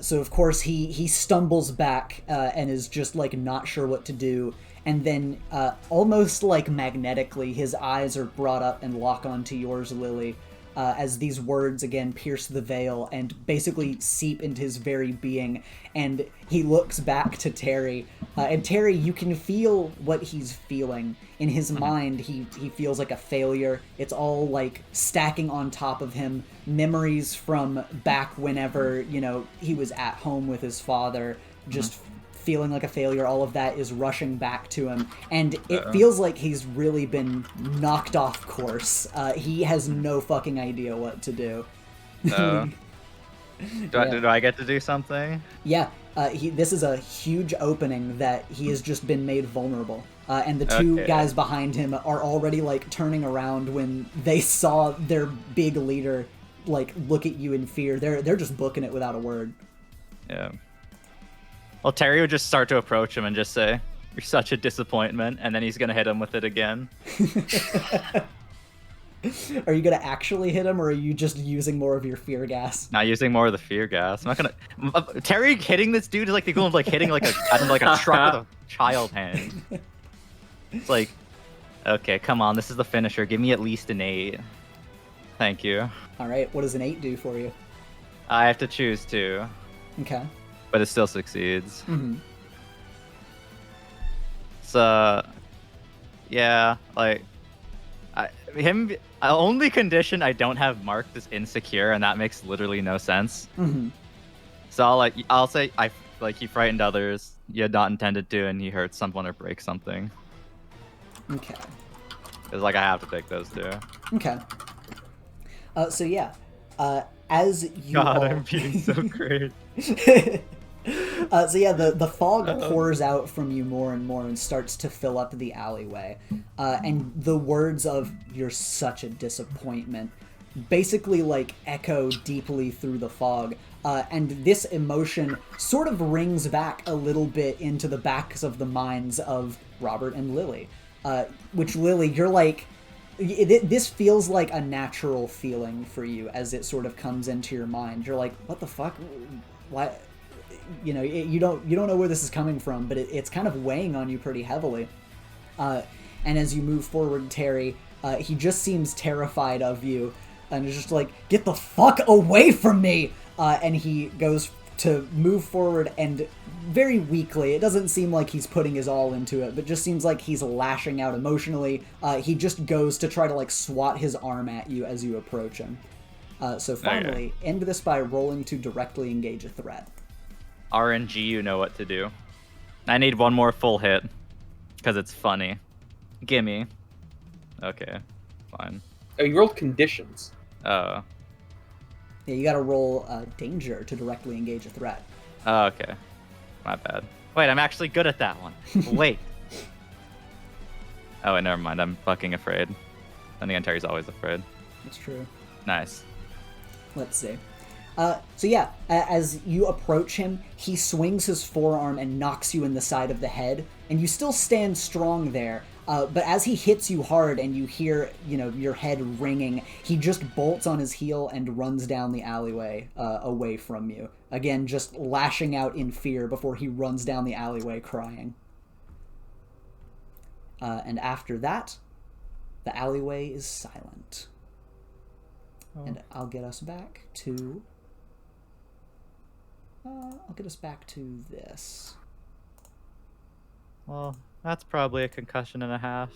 So of course he stumbles back and is just like not sure what to do, and then almost like magnetically his eyes are brought up and lock onto yours, Lily, as these words again pierce the veil and basically seep into his very being, and he looks back to Terry, and Terry, you can feel what he's feeling. In his mind, he feels like a failure. It's all like stacking on top of him, memories from back whenever, you know, he was at home with his father, just feeling like a failure. All of that is rushing back to him, and it feels like he's really been knocked off course. He has no fucking idea what to do. Do I get to do something? Yeah, this is a huge opening that he has just been made vulnerable. And the two Okay. guys behind him are already, like, turning around when they saw their big leader, like, look at you in fear. They're just booking it without a word. Yeah. Well, Terry would just start to approach him and just say, "You're such a disappointment," and then he's gonna hit him with it again. Are you gonna actually hit him, or are you just using more of your fear gas? Not using more of the fear gas. I'm not gonna. Terry hitting this dude is like the equivalent of like hitting like a truck with a child hand. It's like, okay, come on, this is the finisher. Give me at least an 8. Thank you. Alright, what does an 8 do for you? I have to choose 2, Okay. but it still succeeds. Mm-hmm. So, yeah, like, only condition I don't have marked is insecure, and that makes literally no sense. Mm-hmm. So I'll say he frightened others. You had not intended to, and he hurt someone or breaks something. Okay. It's like I have to pick those 2. Okay. So yeah, as you God, all... I'm being so great. So yeah, the fog pours out from you more and more and starts to fill up the alleyway. And the words of "you're such a disappointment" basically like echo deeply through the fog. And this emotion sort of rings back a little bit into the backs of the minds of Robert and Lily. Which, Lily, you're like... This feels like a natural feeling for you as it sort of comes into your mind. You're like, what the fuck? Why? You know, you don't know where this is coming from, but it's kind of weighing on you pretty heavily. And as you move forward, Terry, he just seems terrified of you, and is just like, get the fuck away from me! And he goes to move forward, and very weakly, it doesn't seem like he's putting his all into it, but just seems like he's lashing out emotionally. He just goes to try to like swat his arm at you as you approach him. So finally, end this by rolling to directly engage a threat. RNG, you know what to do. I need one more full hit, because it's funny. Gimme. Okay, fine. Oh, you rolled conditions. Oh. Yeah, you gotta roll danger to directly engage a threat. Oh, okay. My bad. Wait, I'm actually good at that one. Wait. Oh, wait, never mind. I'm fucking afraid. And again, Terry's always afraid. That's true. Nice. Let's see. So yeah, as you approach him, he swings his forearm and knocks you in the side of the head, and you still stand strong there. But as he hits you hard and you hear, your head ringing, he just bolts on his heel and runs down the alleyway away from you. Again, just lashing out in fear before he runs down the alleyway crying. And after that, the alleyway is silent. Oh. And I'll get us back to... I'll get us back to this. Well, that's probably a concussion and a half.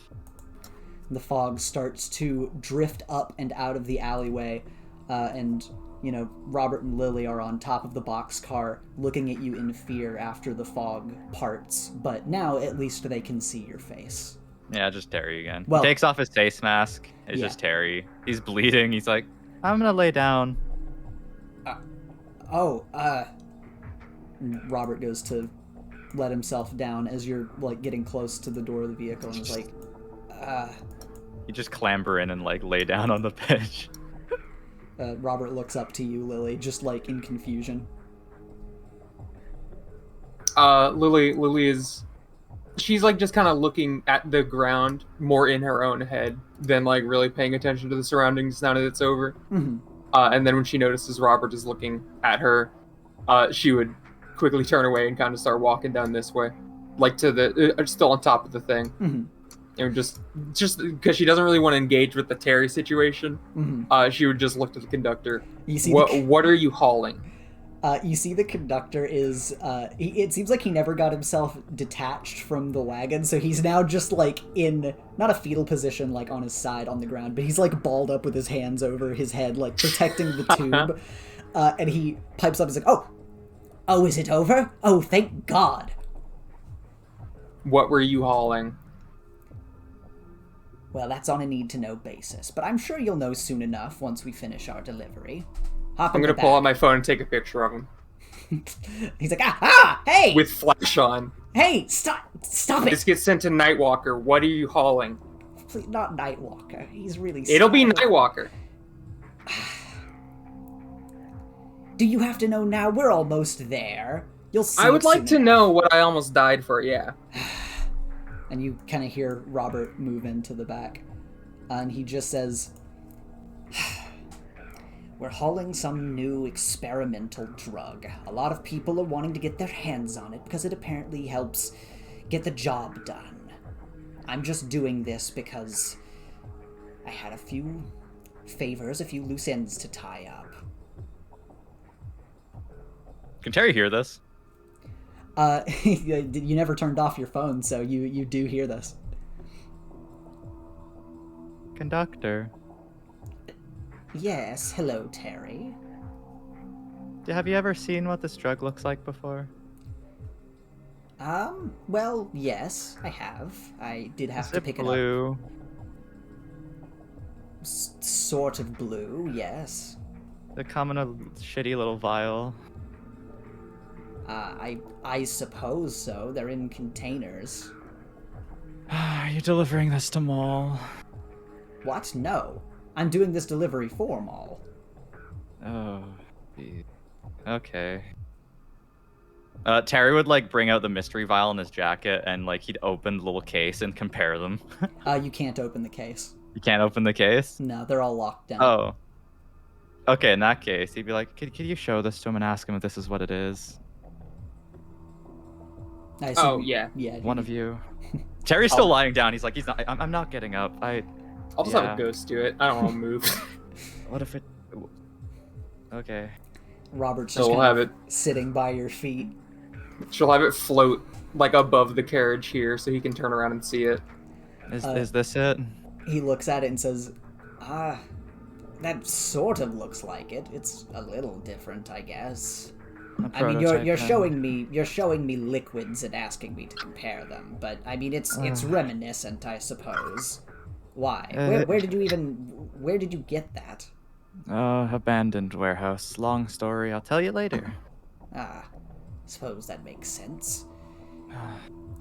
The fog starts to drift up and out of the alleyway, and, Robert and Lily are on top of the boxcar looking at you in fear after the fog parts, but now at least they can see your face. Yeah, just Terry again. Well, he takes off his face mask. It's just Terry. He's bleeding. He's like, I'm gonna lay down. Robert goes to let himself down as you're, getting close to the door of the vehicle, and he's like, You just clamber in and, lay down on the bench. Robert looks up to you, Lily, just, in confusion. Lily is... She's, just kind of looking at the ground more in her own head than, really paying attention to the surroundings now that it's over. Mm-hmm. And then when she notices Robert is looking at her, she would quickly turn away and kind of start walking down this way, to the still on top of the thing. Mm-hmm. And just because she doesn't really want to engage with the Terry situation, she would just look to the conductor. You see, what are you hauling? You see the conductor is, it seems like he never got himself detached from the wagon, so he's now just, in, not a fetal position, on his side on the ground, but he's, balled up with his hands over his head, protecting the tube. And he pipes up, he's like, Oh, is it over? Oh, thank God. What were you hauling? Well, that's on a need-to-know basis, but I'm sure you'll know soon enough once we finish our delivery. I'm gonna pull out my phone and take a picture of him. He's like, hey! With flash on. Hey, stop it! This gets sent to Nightwalker. What are you hauling? Please, not Nightwalker. He's really It'll be Nightwalker. Do you have to know now? We're almost there. You'll see. I would like to know what I almost died for, yeah. And you kind of hear Robert move into the back. And he just says, we're hauling some new experimental drug. A lot of people are wanting to get their hands on it because it apparently helps get the job done. I'm just doing this because I had a few favors, a few loose ends to tie up. Can Terry hear this? You never turned off your phone, so you do hear this. Conductor. Yes, hello, Terry. Have you ever seen what this drug looks like before? Well, yes, I have. I did have to pick blue? it up. Sort of blue, yes. They come in a shitty little vial. I suppose so. They're in containers. Are you delivering this to Maul? What? No. I'm doing this delivery for Maul. Oh, geez. Okay. Terry would bring out the mystery vial in his jacket and he'd open the little case and compare them. You can't open the case. You can't open the case? No, they're all locked down. Oh. Okay, in that case, he'd be like, could you show this to him and ask him if this is what it is? Oh, yeah. Yeah. One of you. Terry's still lying down. He's like, I'm not getting up. I'll just have a ghost do it. I don't want to move. What if it... Okay. Robert's so just we'll have it sitting by your feet. She'll have it float above the carriage here so he can turn around and see it. Is this it? He looks at it and says, that sort of looks like it. It's a little different, I guess. I mean, you're showing me liquids and asking me to compare them, but I mean, it's reminiscent, I suppose. Why? Where did you get that? Abandoned warehouse. Long story. I'll tell you later. Ah, suppose that makes sense.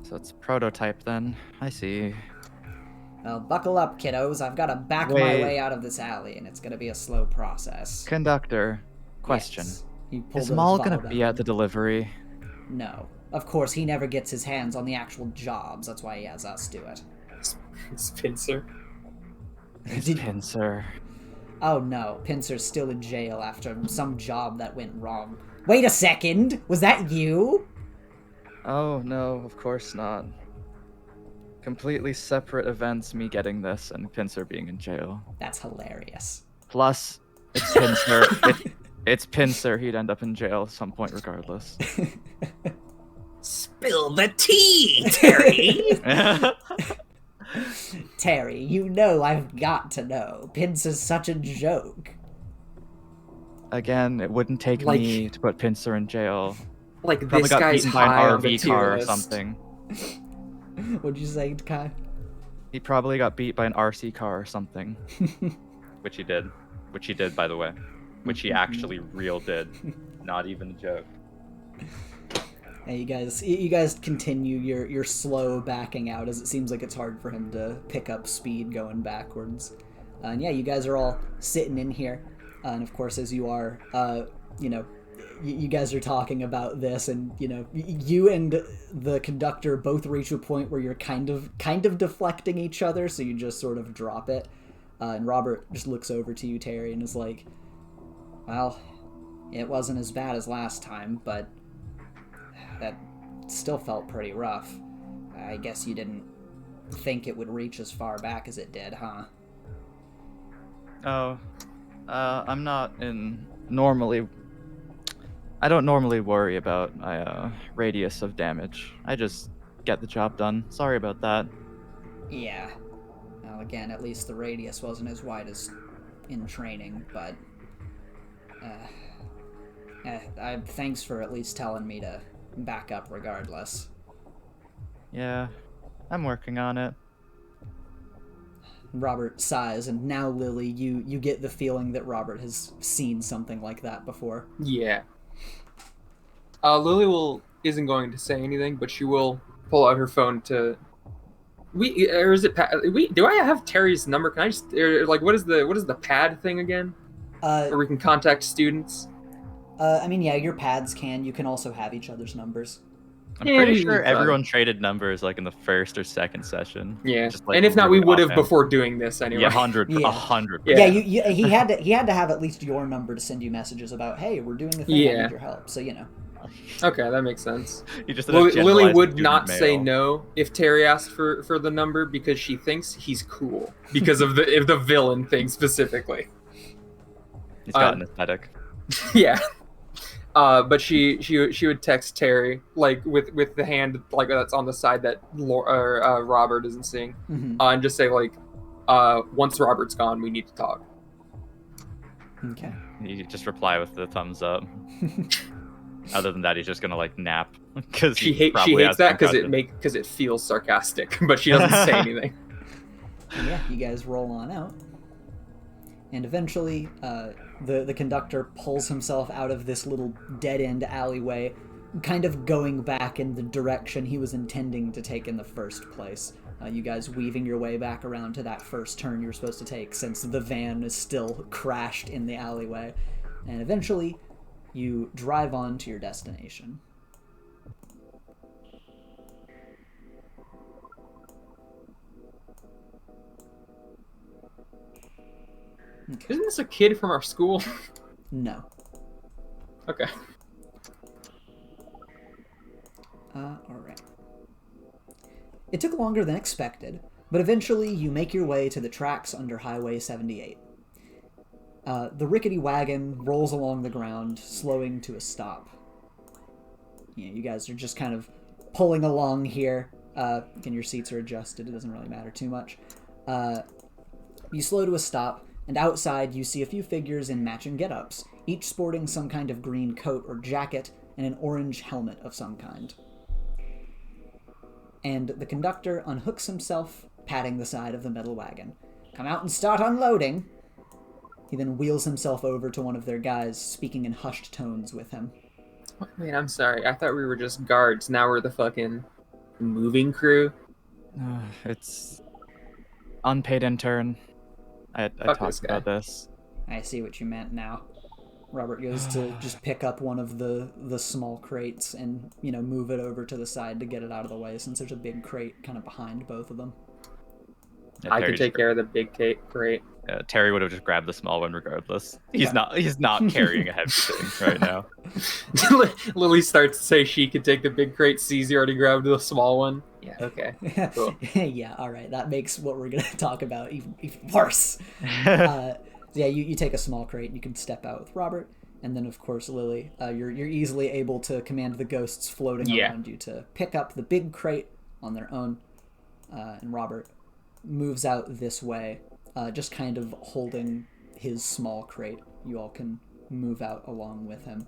So it's a prototype then. I see. Well, buckle up, kiddos. I've got to back my Wait. way out of this alley, and it's going to be a slow process. Conductor, question. Yes. You pull Is those Maul vinyl gonna be down. at the delivery? No. Of course, he never gets his hands on the actual jobs. That's why he has us do it. Spencer. It's Did- Pincer. Oh no, Pincer's still in jail after some job that went wrong. Wait a second! Was that you? Oh no, of course not. Completely separate events, me getting this and Pincer being in jail. That's hilarious. Plus, it's Pincer. It's Pincer. He'd end up in jail at some point regardless. Spill the tea, Terry! Terry, you know I've got to know. Pincer's such a joke. Again, it wouldn't take Like- me to put Pincer in jail. Like, Probably this got guy's beaten by high an on the RV tier car or list. something. What'd you say, Kai? He probably got beat by an RC car or something. Which he did. Which he did, by the way. Which he actually real did. Not even a joke. Hey, you guys continue your slow backing out, as it seems like it's hard for him to pick up speed going backwards. And yeah, you guys are all sitting in here, and of course, as you are, you guys are talking about this, and you and the conductor both reach a point where you're kind of deflecting each other, so you just sort of drop it. And Robert just looks over to you, Terry, and is like, "Well, it wasn't as bad as last time, but that still felt pretty rough. I guess you didn't think it would reach as far back as it did, huh?" Oh, I'm not in normally. I don't normally worry about my radius of damage. I just get the job done. Sorry about that. Yeah. Well, again, at least the radius wasn't as wide as in training, but thanks for at least telling me to back up regardless. Yeah, I'm working on it. Robert sighs, and now, Lily, you get the feeling that Robert has seen something like that before. Yeah. Lily isn't going to say anything, but she will pull out her phone to. Do I have Terry's number? Can I just what is the pad thing again? Where we can contact students. Yeah, your pads can. You can also have each other's numbers. I'm Yeah, pretty we sure can everyone traded numbers like in the first or second session. Yeah, Just, like, and if not, we really would have offhand. before doing this anyway. Yeah, 100. Yeah. 100. Yeah. Yeah, he had to have at least your number to send you messages about, hey, we're doing the thing, I Yeah. need your help. So Okay, that makes sense. You just Lily would not say no if Terry asked for the number because she thinks he's cool because of the villain thing specifically. He's got an aesthetic. Yeah. But she would text Terry like with the hand like that's on the side that Robert isn't seeing, and just say like, once Robert's gone, we need to talk. Okay. You just reply with the thumbs up. Other than that, he's just gonna like nap because She hates that because it feels sarcastic, but she doesn't say anything. And yeah, you guys roll on out. And eventually, the conductor pulls himself out of this little dead-end alleyway, kind of going back in the direction he was intending to take in the first place. You guys weaving your way back around to that first turn you were supposed to take, since the van is still crashed in the alleyway. And eventually, you drive on to your destination. Okay. Isn't this a kid from our school? No. Okay. Alright. It took longer than expected, but eventually you make your way to the tracks under Highway 78. The rickety wagon rolls along the ground, slowing to a stop. You guys are just kind of pulling along here. Again, your seats are adjusted, it doesn't really matter too much. You slow to a stop, and outside you see a few figures in matching get-ups, each sporting some kind of green coat or jacket and an orange helmet of some kind. And the conductor unhooks himself, patting the side of the metal wagon. "Come out and start unloading." He then wheels himself over to one of their guys, speaking in hushed tones with him. Wait, I'm sorry. I thought we were just guards. Now we're the fucking moving crew. It's unpaid intern. I Fuck this talked guy. about this. I see what you meant now. Robert goes to just pick up one of the small crates and, move it over to the side to get it out of the way, since there's a big crate kind of behind both of them. Yeah, I Terry could take care of the big crate. Terry would have just grabbed the small one regardless. He's not carrying a heavy thing right now. Lily starts to say she could take the big crate. Sees you already grabbed the small one. Yeah, okay. Cool. Yeah, all right. That makes what we're going to talk about even worse. You take a small crate and you can step out with Robert. And then, of course, Lily, you're easily able to command the ghosts floating around you to pick up the big crate on their own. And Robert moves out this way, just kind of holding his small crate. You all can move out along with him.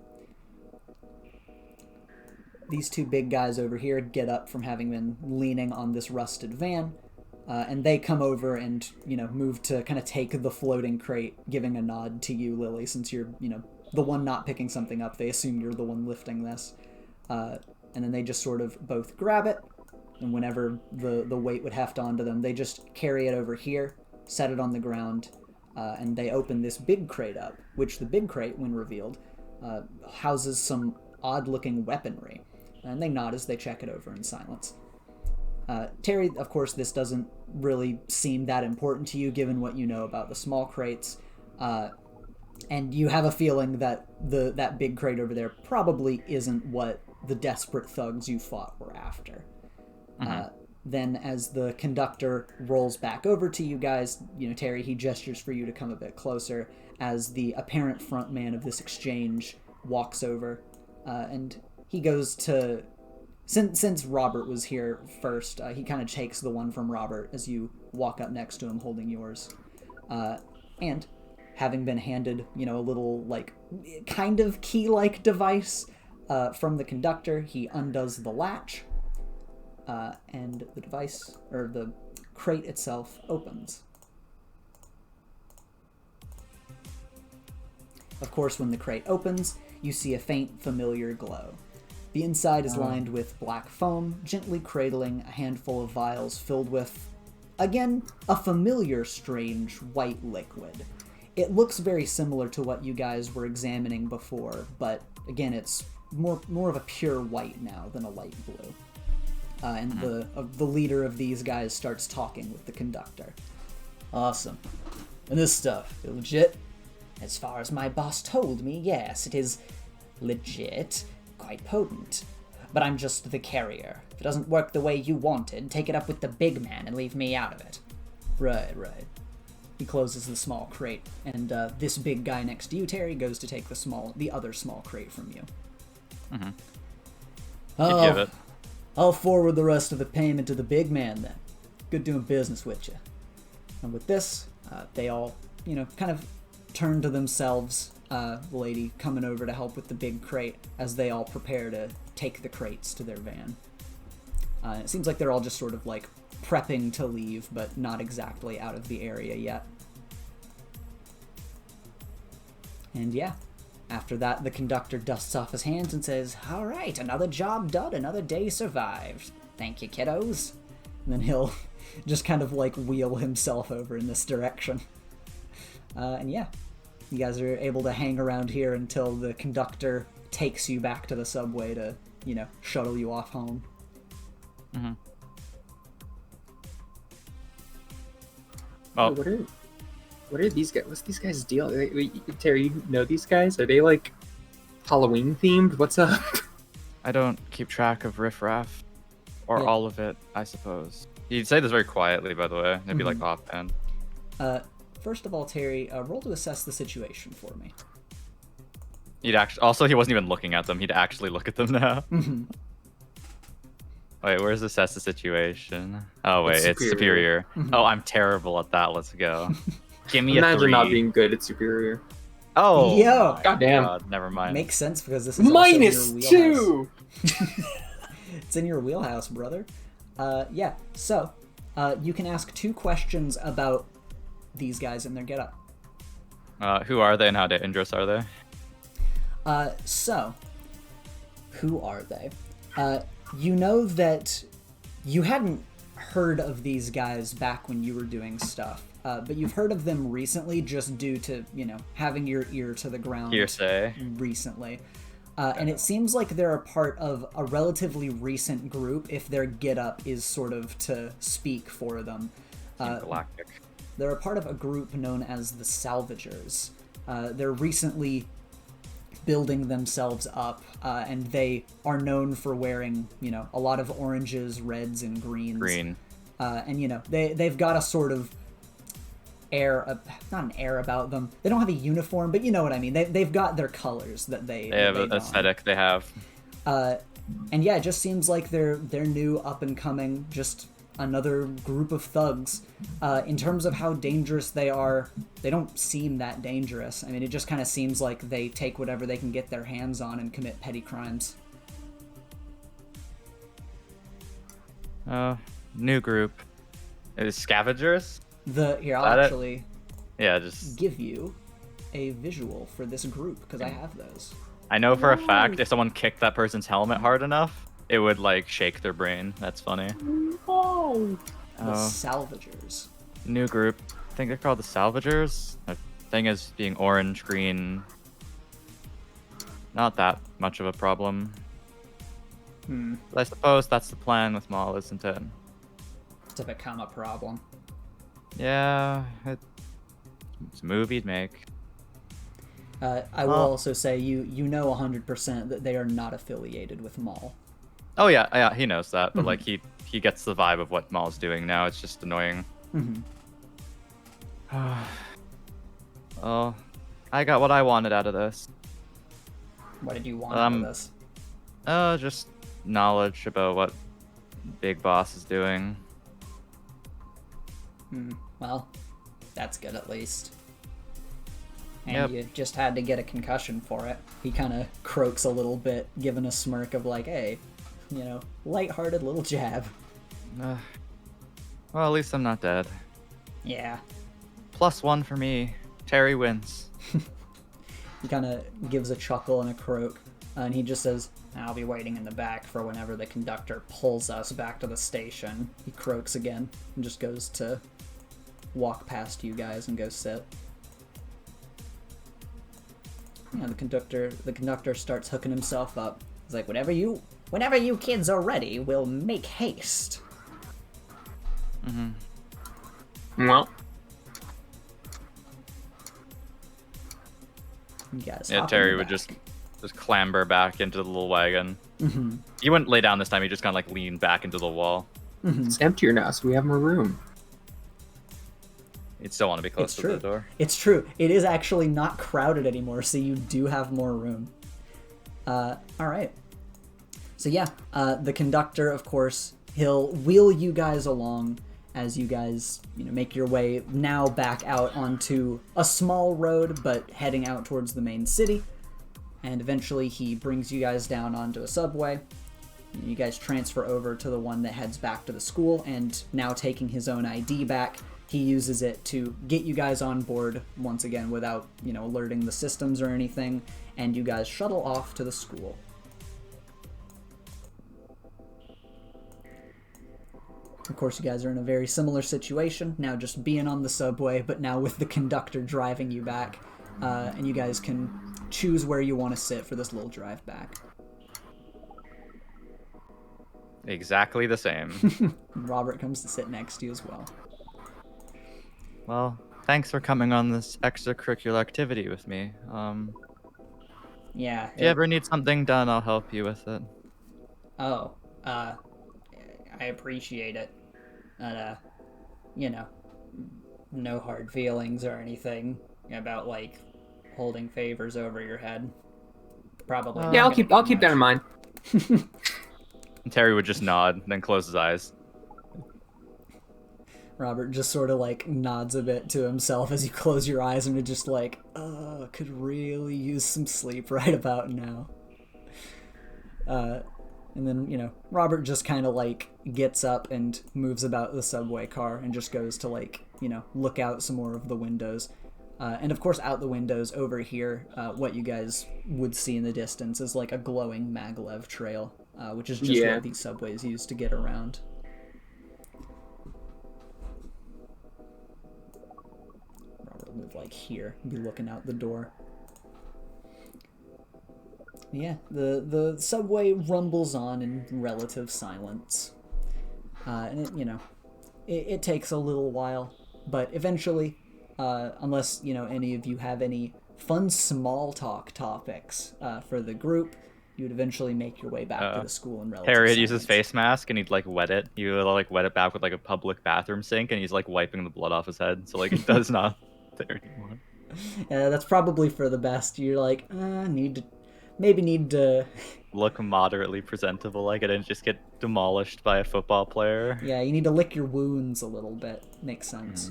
These two big guys over here get up from having been leaning on this rusted van, and they come over and, move to kind of take the floating crate, giving a nod to you, Lily, since you're, the one not picking something up. They assume you're the one lifting this. And then they just sort of both grab it, and whenever the weight would heft onto them, they just carry it over here, set it on the ground, and they open this big crate up, which the big crate, when revealed, houses some odd-looking weaponry. And they nod as they check it over in silence. Terry, of course, this doesn't really seem that important to you, given what you know about the small crates. And you have a feeling that that big crate over there probably isn't what the desperate thugs you fought were after. Then as the conductor rolls back over to you guys, Terry, he gestures for you to come a bit closer as the apparent front man of this exchange walks over. And he goes to... Since Robert was here first, he kind of takes the one from Robert as you walk up next to him holding yours. And having been handed, a little, kind of key-like device from the conductor, he undoes the latch. And the device, or the crate itself, opens. Of course, when the crate opens, you see a faint, familiar glow. The inside is lined with black foam, gently cradling a handful of vials filled with, again, a familiar, strange, white liquid. It looks very similar to what you guys were examining before, but, again, it's more of a pure white now than a light blue. And the leader of these guys starts talking with the conductor. "Awesome. And this stuff, legit?" "As far as my boss told me, yes, it is legit, quite potent. But I'm just the carrier. If it doesn't work the way you wanted, take it up with the big man and leave me out of it." Right. He closes the small crate, and this big guy next to you, Terry, goes to take the other small crate from you. You give it. I'll forward the rest of the payment to the big man then. Good doing business with you. And with this, they all, kind of turn to themselves, the lady coming over to help with the big crate as they all prepare to take the crates to their van. It seems like they're all just sort of prepping to leave, but not exactly out of the area yet. And yeah. After that, the conductor dusts off his hands and says, "All right, another job done, another day survived. Thank you, kiddos." And then he'll just kind of wheel himself over in this direction. And yeah, you guys are able to hang around here until the conductor takes you back to the subway to, shuttle you off home. Oh, What are these guys? What's these guys' deal? Terry, you know these guys? Are they Halloween themed? What's up? I don't keep track of riffraff, or Yeah. all of it, I suppose. you'd say this very quietly, by the way. It'd be like offhand. First of all, Terry, roll to assess the situation for me. He wasn't even looking at them. He'd actually look at them now. Wait, where's assess the situation? Oh wait, it's superior. Oh, I'm terrible at that. Let's go. Give me a 3. Imagine not being good at superior. Oh, Yo! Goddamn. God, never mind. Makes sense because this is also in your wheelhouse. -2! It's in your wheelhouse, brother. Yeah, so You can ask 2 questions about these guys and their getup. Who are they and how dangerous are they? So, who are they? You know that you hadn't heard of these guys back when you were doing stuff, but you've heard of them recently just due to, having your ear to the ground Hearsay. recently. And it seems like they're a part of a relatively recent group, if their getup is sort of to speak for them. Galactic. They're a part of a group known as the Salvagers. They're recently building themselves up, and they are known for wearing, a lot of oranges, reds, and greens. Green. And, they've got a sort of air, not an air about them. They don't have a uniform, but you know what I mean. They've got their colors that they have an don. aesthetic they have. And yeah, it just seems like they're new, up and coming, just another group of thugs. In terms of how dangerous they are, they don't seem that dangerous. I mean, it just kind of seems like they take whatever they can get their hands on and commit petty crimes. New group. Is scavengers? Here, I'll That it? actually Yeah, just... give you a visual for this group, because I have those. I know for a fact if someone kicked that person's helmet hard enough, it would, shake their brain. That's funny. Oh. The Salvagers. New group. I think they're called the Salvagers. The thing is being orange, green. Not that much of a problem. But I suppose that's the plan with Maul, isn't it? To become a problem. Yeah, it's a movie to make. I will also say you know 100% that they are not affiliated with Maul. Oh yeah, he knows that, but he gets the vibe of what Maul's doing now. It's just annoying. Oh, I got what I wanted out of this. What did you want out of this? Just knowledge about what Big Boss is doing. Well, that's good at least. And Yep. you just had to get a concussion for it. He kind of croaks a little bit, giving a smirk of hey, lighthearted little jab. Well, at least I'm not dead. Yeah. +1 for me. Terry wins. He kind of gives a chuckle and a croak, and he just says, "I'll be waiting in the back for whenever the conductor pulls us back to the station." He croaks again and just goes to walk past you guys and go sit. Yeah, the conductor starts hooking himself up. He's like, whenever you kids are ready, we'll make haste. Well, You guys Yeah, hop in Terry the would back. just clamber back into the little wagon. He wouldn't lay down this time. He just kind of leaned back into the wall. it's emptier now, so we have more room. He'd still want to be close It's to true. the door. It's true. It is actually not crowded anymore, so you do have more room. All right. So yeah, the conductor, of course, he'll wheel you guys along as you guys, make your way now back out onto a small road, but heading out towards the main city. And eventually he brings you guys down onto a subway. You guys transfer over to the one that heads back to the school, and now taking his own ID back, he uses it to get you guys on board once again without, alerting the systems or anything, and you guys shuttle off to the school. Of course, you guys are in a very similar situation, now just being on the subway, but now with the conductor driving you back, and you guys can choose where you want to sit for this little drive back. Exactly the same. Robert comes to sit next to you as well. Well, thanks for coming on this extracurricular activity with me. Yeah. If you ever need something done, I'll help you with it. I appreciate it. And, no hard feelings or anything about, holding favors over your head. Probably. Yeah, not I'll keep that in mind. And Terry would just nod, then close his eyes. Robert just sort of, nods a bit to himself as you close your eyes and are just could really use some sleep right about now. And then, Robert just kind of, like, gets up and moves about the subway car and just goes to, like, look out some more of the windows. And, of course, out the windows over here, what you guys would see in the distance is, like, a glowing maglev trail, which is just what these subways use to get around. Robert will move, like, here and be looking out the door. Yeah, the subway rumbles on in relative silence. And it takes a little while, but eventually, unless, any of you have any fun small talk topics for the group, you would eventually make your way back to the school in relative Harry silence. uses his face mask and he'd like wet it. He would like wet it back with like a public bathroom sink, and he's like wiping the blood off his head, so like it does not there anymore. Yeah, that's probably for the best. You're like, need to look moderately presentable, like it didn't just get demolished by a football player. Yeah, you need to lick your wounds a little bit. Makes sense.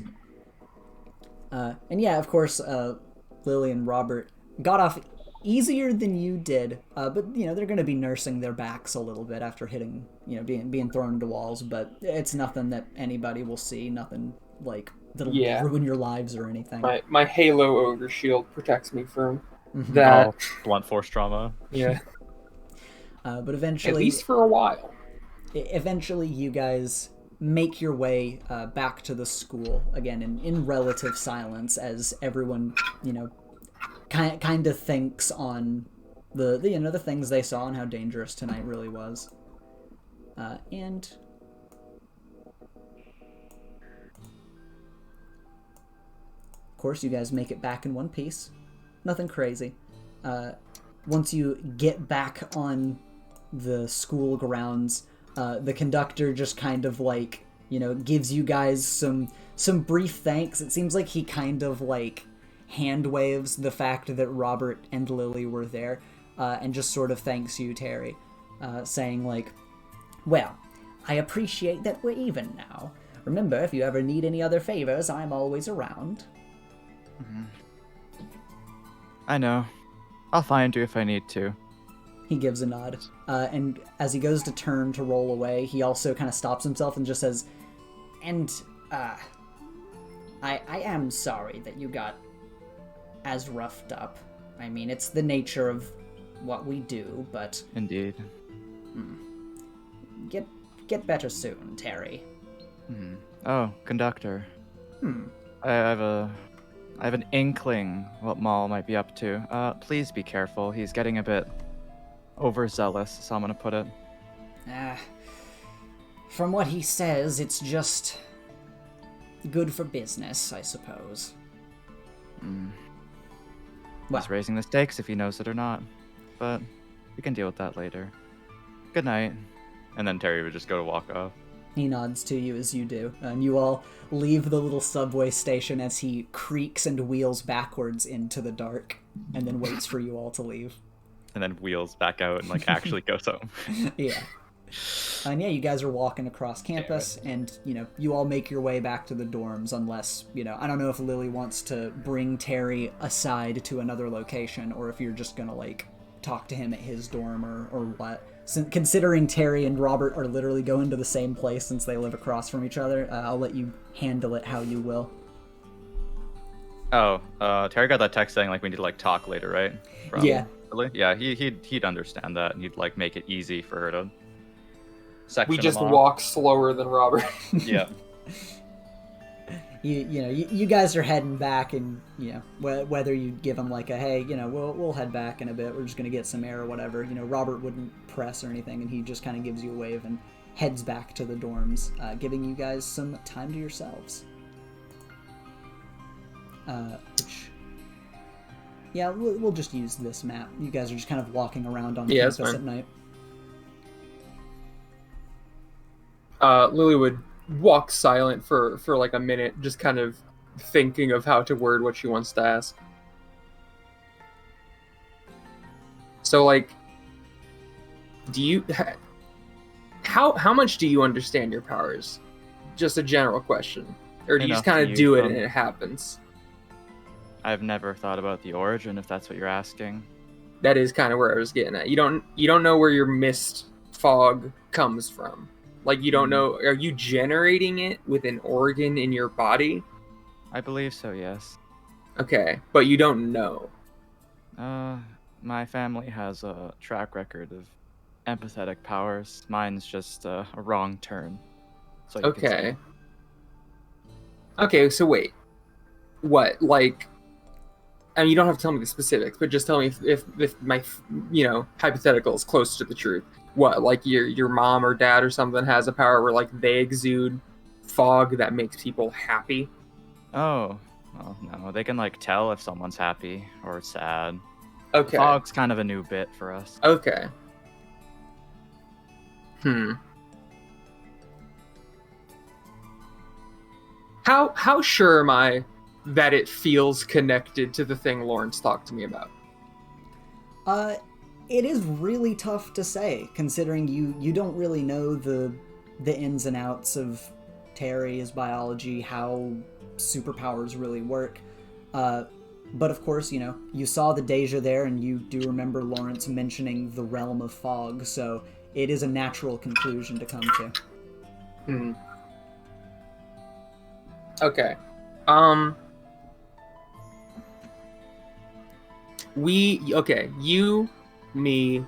And yeah, of course, Lily and Robert got off easier than you did, but they're going to be nursing their backs a little bit after hitting, being thrown into walls. But it's nothing that anybody will see. Nothing like that'll ruin your lives or anything. My Halo Ogre shield protects me from that blunt force trauma. Yeah. But eventually, at least for a while. Eventually, you guys make your way back to the school again in relative silence, as everyone, kind of thinks on the things they saw and how dangerous tonight really was. And of course, you guys make it back in one piece. Nothing crazy. Once you get back on the school grounds, the conductor just kind of like, gives you guys some brief thanks. It seems like he kind of like hand waves the fact that Robert and Lily were there, and just sort of thanks you, Terry, saying like, well, I appreciate that we're even now. Remember, if you ever need any other favors, I'm always around. Mm-hmm. I know. I'll find you if I need to. He gives a nod. And as he goes to turn to roll away, he also kind of stops himself and just says, and, I am sorry that you got as roughed up. I mean, it's the nature of what we do, but... Indeed. Get better soon, Terry. Oh, conductor. I have an inkling what Maul might be up to. Please be careful. He's getting a bit overzealous, so I'm gonna put it. From what he says, it's just good for business, I suppose. Well, he's raising the stakes if he knows it or not, but we can deal with that later. Good night. And then Terry would just go to walk off. He nods to you as you do, and you all leave the little subway station as he creaks and wheels backwards into the dark, and then waits for you all to leave. And then wheels back out and like actually goes home. Yeah. And yeah, you guys are walking across campus, and you all make your way back to the dorms, unless I don't know if Lily wants to bring Terry aside to another location, or if you're just gonna like talk to him at his dorm or what. Considering Terry and Robert are literally going to the same place since they live across from each other, I'll let you handle it how you will. Oh, Terry got that text saying like we need to like talk later, right? Yeah. Really? Yeah, he'd understand that, and he'd like make it easy for her to section We just him off. walk slower than Robert. Yeah. You guys are heading back, and whether you give him like a hey, we'll head back in a bit, we're just gonna get some air or whatever. Robert wouldn't press or anything, and he just kind of gives you a wave and heads back to the dorms, giving you guys some time to yourselves. We'll just use this map. You guys are just kind of walking around on campus at night. Lily would walk silent for like a minute, just kind of thinking of how to word what she wants to ask. So, like, do you... How much do you understand your powers? Just a general question. Or do you just kind of do it and it happens? I've never thought about the origin, if that's what you're asking. That is kind of where I was getting at. You don't know where your mist fog comes from. Like, you don't know, are you generating it with an organ in your body? I believe so, yes. Okay, but you don't know. My family has a track record of empathetic powers. Mine's just a wrong turn. So you could say. Okay. Okay, so wait. What, like, I mean, you don't have to tell me the specifics, but just tell me if my, hypothetical is close to the truth. What, like your mom or dad or something has a power where, like, they exude fog that makes people happy? Oh, well, no, they can like tell if someone's happy or sad. Okay. Fog's kind of a new bit for us. Okay. How sure am I that it feels connected to the thing Lawrence talked to me about? It is really tough to say, considering you don't really know the ins and outs of Terry's biology, how superpowers really work. But of course, you saw the Deja there, and you do remember Lawrence mentioning the realm of fog, so it is a natural conclusion to come to. Okay. You, me,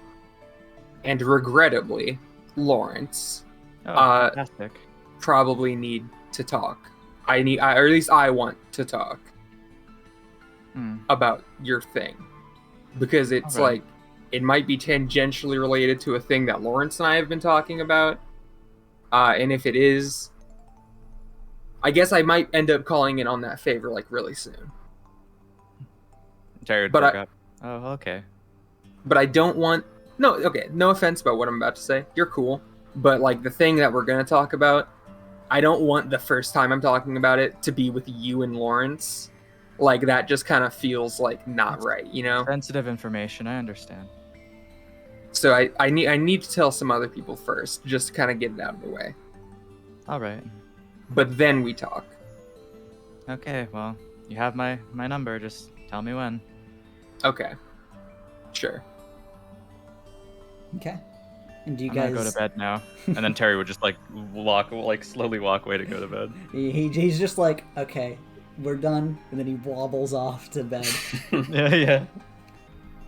and regrettably, Lawrence, Oh, fantastic. probably need to talk. Or at least I want to talk about your thing. Because it's Alright. like, it might be tangentially related to a thing that Lawrence and I have been talking about. And if it is, I guess I might end up calling in on that favor, like, really soon. Jared but forgot. Oh, okay. But I don't want... No offense about what I'm about to say. You're cool. But, like, the thing that we're going to talk about, I don't want the first time I'm talking about it to be with you and Lawrence. Like, that just kind of feels, like, not right, Sensitive information, I understand. So I need to tell some other people first, just to kind of get it out of the way. Alright. But then we talk. Okay, well, you have my number, just tell me when. Okay. Sure. Okay. And do you I'm guys... gonna go to bed now. And then Terry would just slowly walk away to go to bed. He's just like, okay, we're done, and then he wobbles off to bed. Yeah.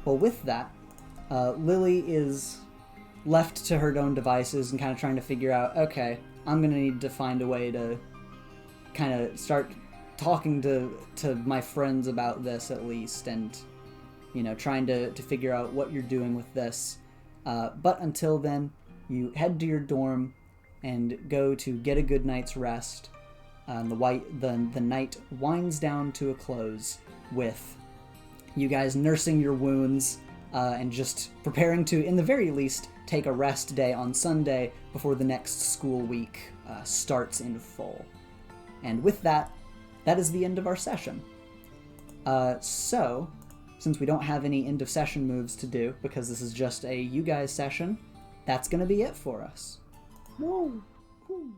Well, with that, Lily is left to her own devices and kind of trying to figure out, okay, I'm going to need to find a way to kind of start talking to my friends about this at least, and, trying to figure out what you're doing with this. But until then, you head to your dorm and go to get a good night's rest. The night winds down to a close with you guys nursing your wounds and just preparing to, in the very least, take a rest day on Sunday before the next school week starts in full. And with that, that is the end of our session. So, since we don't have any end of session moves to do, because this is just a you guys session, that's going to be it for us. Woo! Woo.